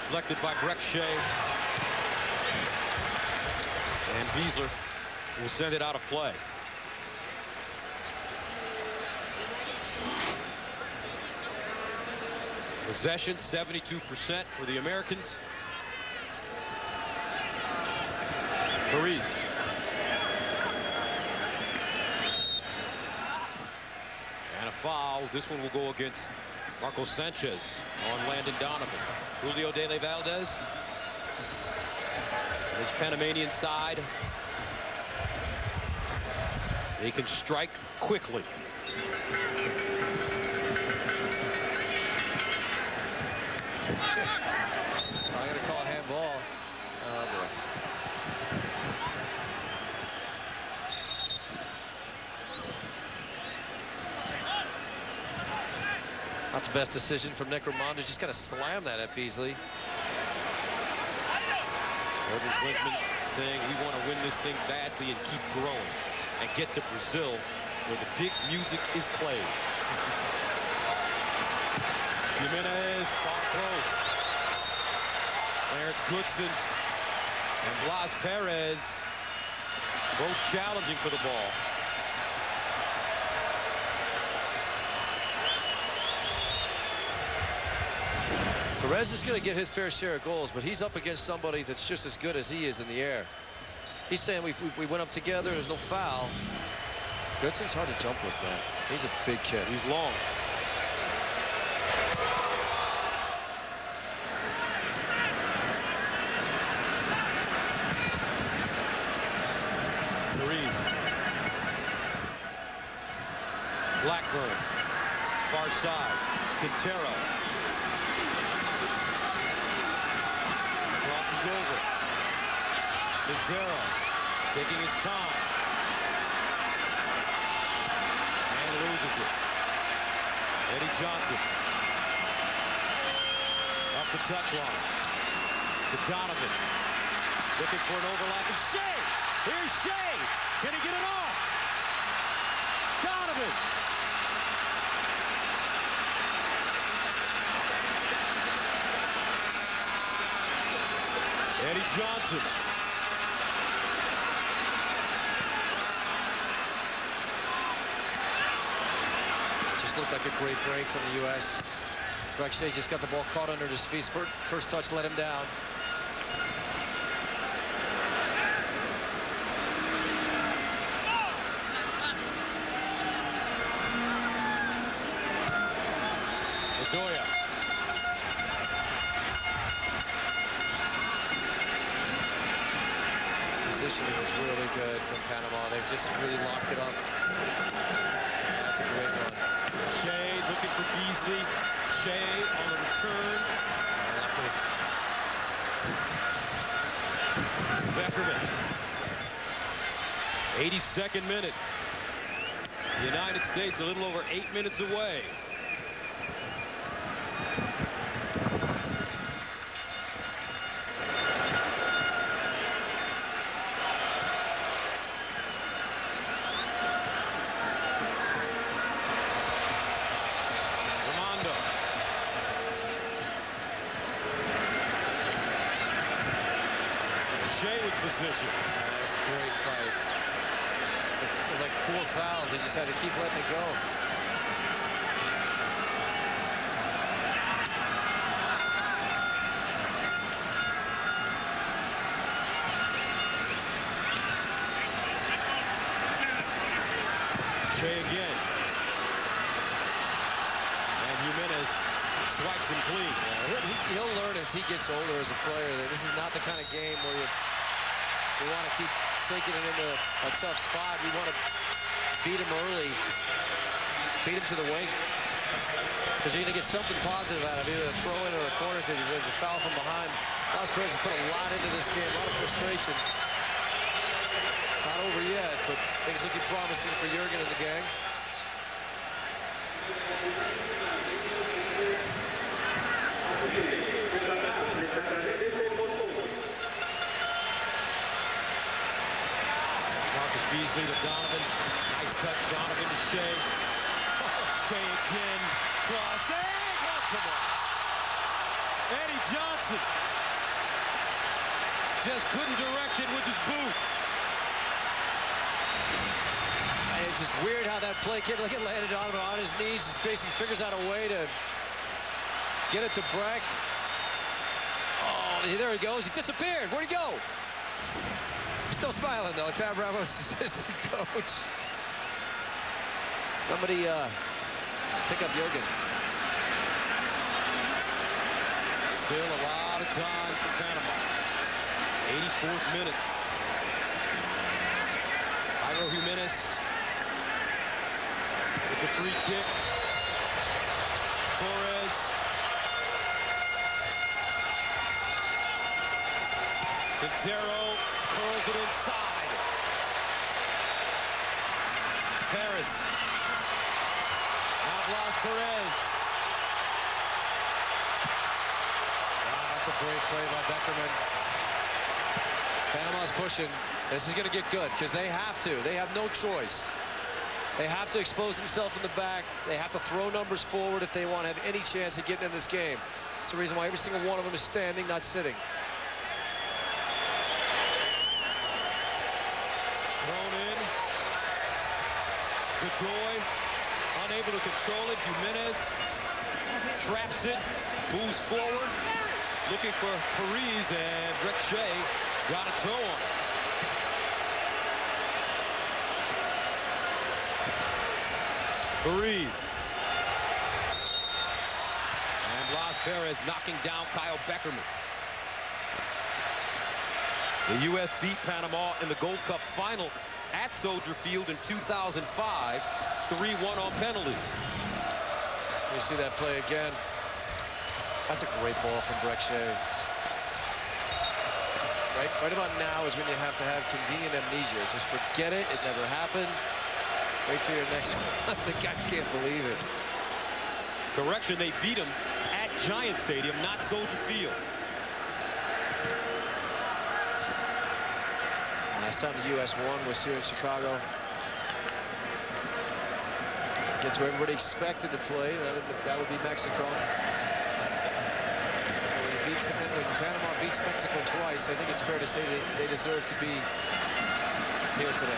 Deflected by Breck Shea. And Beasler will send it out of play. Possession 72% for the Americans. Paris. And a foul. This one will go against Marco Sanchez on Landon Donovan. Julio Dele Valdez. His Panamanian side. They can strike quickly.
I'm going to call handball. Oh, boy. Not the best decision from Nick Raimondo. Just got to slam that at Beasley.
Urban Klinsmann saying we want to win this thing badly and keep growing and get to Brazil where the big music is played. Jimenez, far post. Clarence Goodson and Blas Perez both challenging for the ball.
Perez is going to get his fair share of goals, but he's up against somebody that's just as good as he is in the air. He's saying we went up together, there's no foul. Goodson's hard to jump with, man. He's a big kid.
He's long. Blackburn, far side, Quintero. Crosses over. Quintero taking his time. And loses it. Eddie Johnson. Up the touchline. To Donovan. Looking for an overlapping Shea. Here's Shea. Can he get it off? Donovan. Eddie Johnson.
Just looked like a great break from the U.S. Breck Shea just got the ball caught under his feet. First touch let him down.
Bedoya.
Positioning is really good from Panama. They've just really locked it up. That's a great run.
Shea looking for Beasley. Shea on the return. Beckerman. 82nd minute. The United States a little over 8 minutes away. Position.
That was a great fight. It was like 4 fouls. They just had to keep letting it go.
Shea again. And Jimenez swipes him clean.
Yeah, he'll learn as he gets older as a player that this is not the kind of game where we want to keep taking it into a tough spot. We want to beat him early, beat him to the wing. Because you're going to get something positive out of it, either a throw in or a corner kick. There's a foul from behind. Blas Perez has put a lot into this game, a lot of frustration. It's not over yet, but things looking promising for Jurgen and the gang.
Beasley to Donovan. Nice touch, Donovan to Shea. Shea again. Cross. Oh, come on. Eddie Johnson just couldn't direct it with his boot.
And it's just weird how that play came. Look at landed Donovan on his knees. Just basically figures out a way to get it to Breck. Oh, there he goes. He disappeared. Where'd he go? He's still smiling, though. Tom Ramos, assistant coach. Somebody pick up Jurgen.
Still a lot of time for Panama. 84th minute. Jairo Jimenez with the free kick. Torres. Quintero curls it inside. Paris. Now Blas Perez.
Wow, that's a great play by Beckerman. Panama's pushing. This is going to get good because they have to. They have no choice. They have to expose themselves in the back. They have to throw numbers forward if they want to have any chance of getting in this game. That's the reason why every single one of them is standing, not sitting.
Thrown in. Godoy unable to control it. Jimenez traps it, moves forward, looking for Paris, and Rick Shea got a toe on it. Paris. And Blas Perez knocking down Kyle Beckerman. The U.S. beat Panama in the Gold Cup final at Soldier Field in 2005, 3-1 on penalties.
You see that play again. That's a great ball from Breck Shea. Right about now is when you have to have convenient amnesia. Just forget it. It never happened. Wait for your next one. The guys can't believe it.
Correction, they beat him at Giant Stadium, not Soldier Field.
Last time the U.S. won was here in Chicago. Gets where everybody expected to play. That would be Mexico. When Panama beats Mexico twice, I think it's fair to say that they deserve to be here today.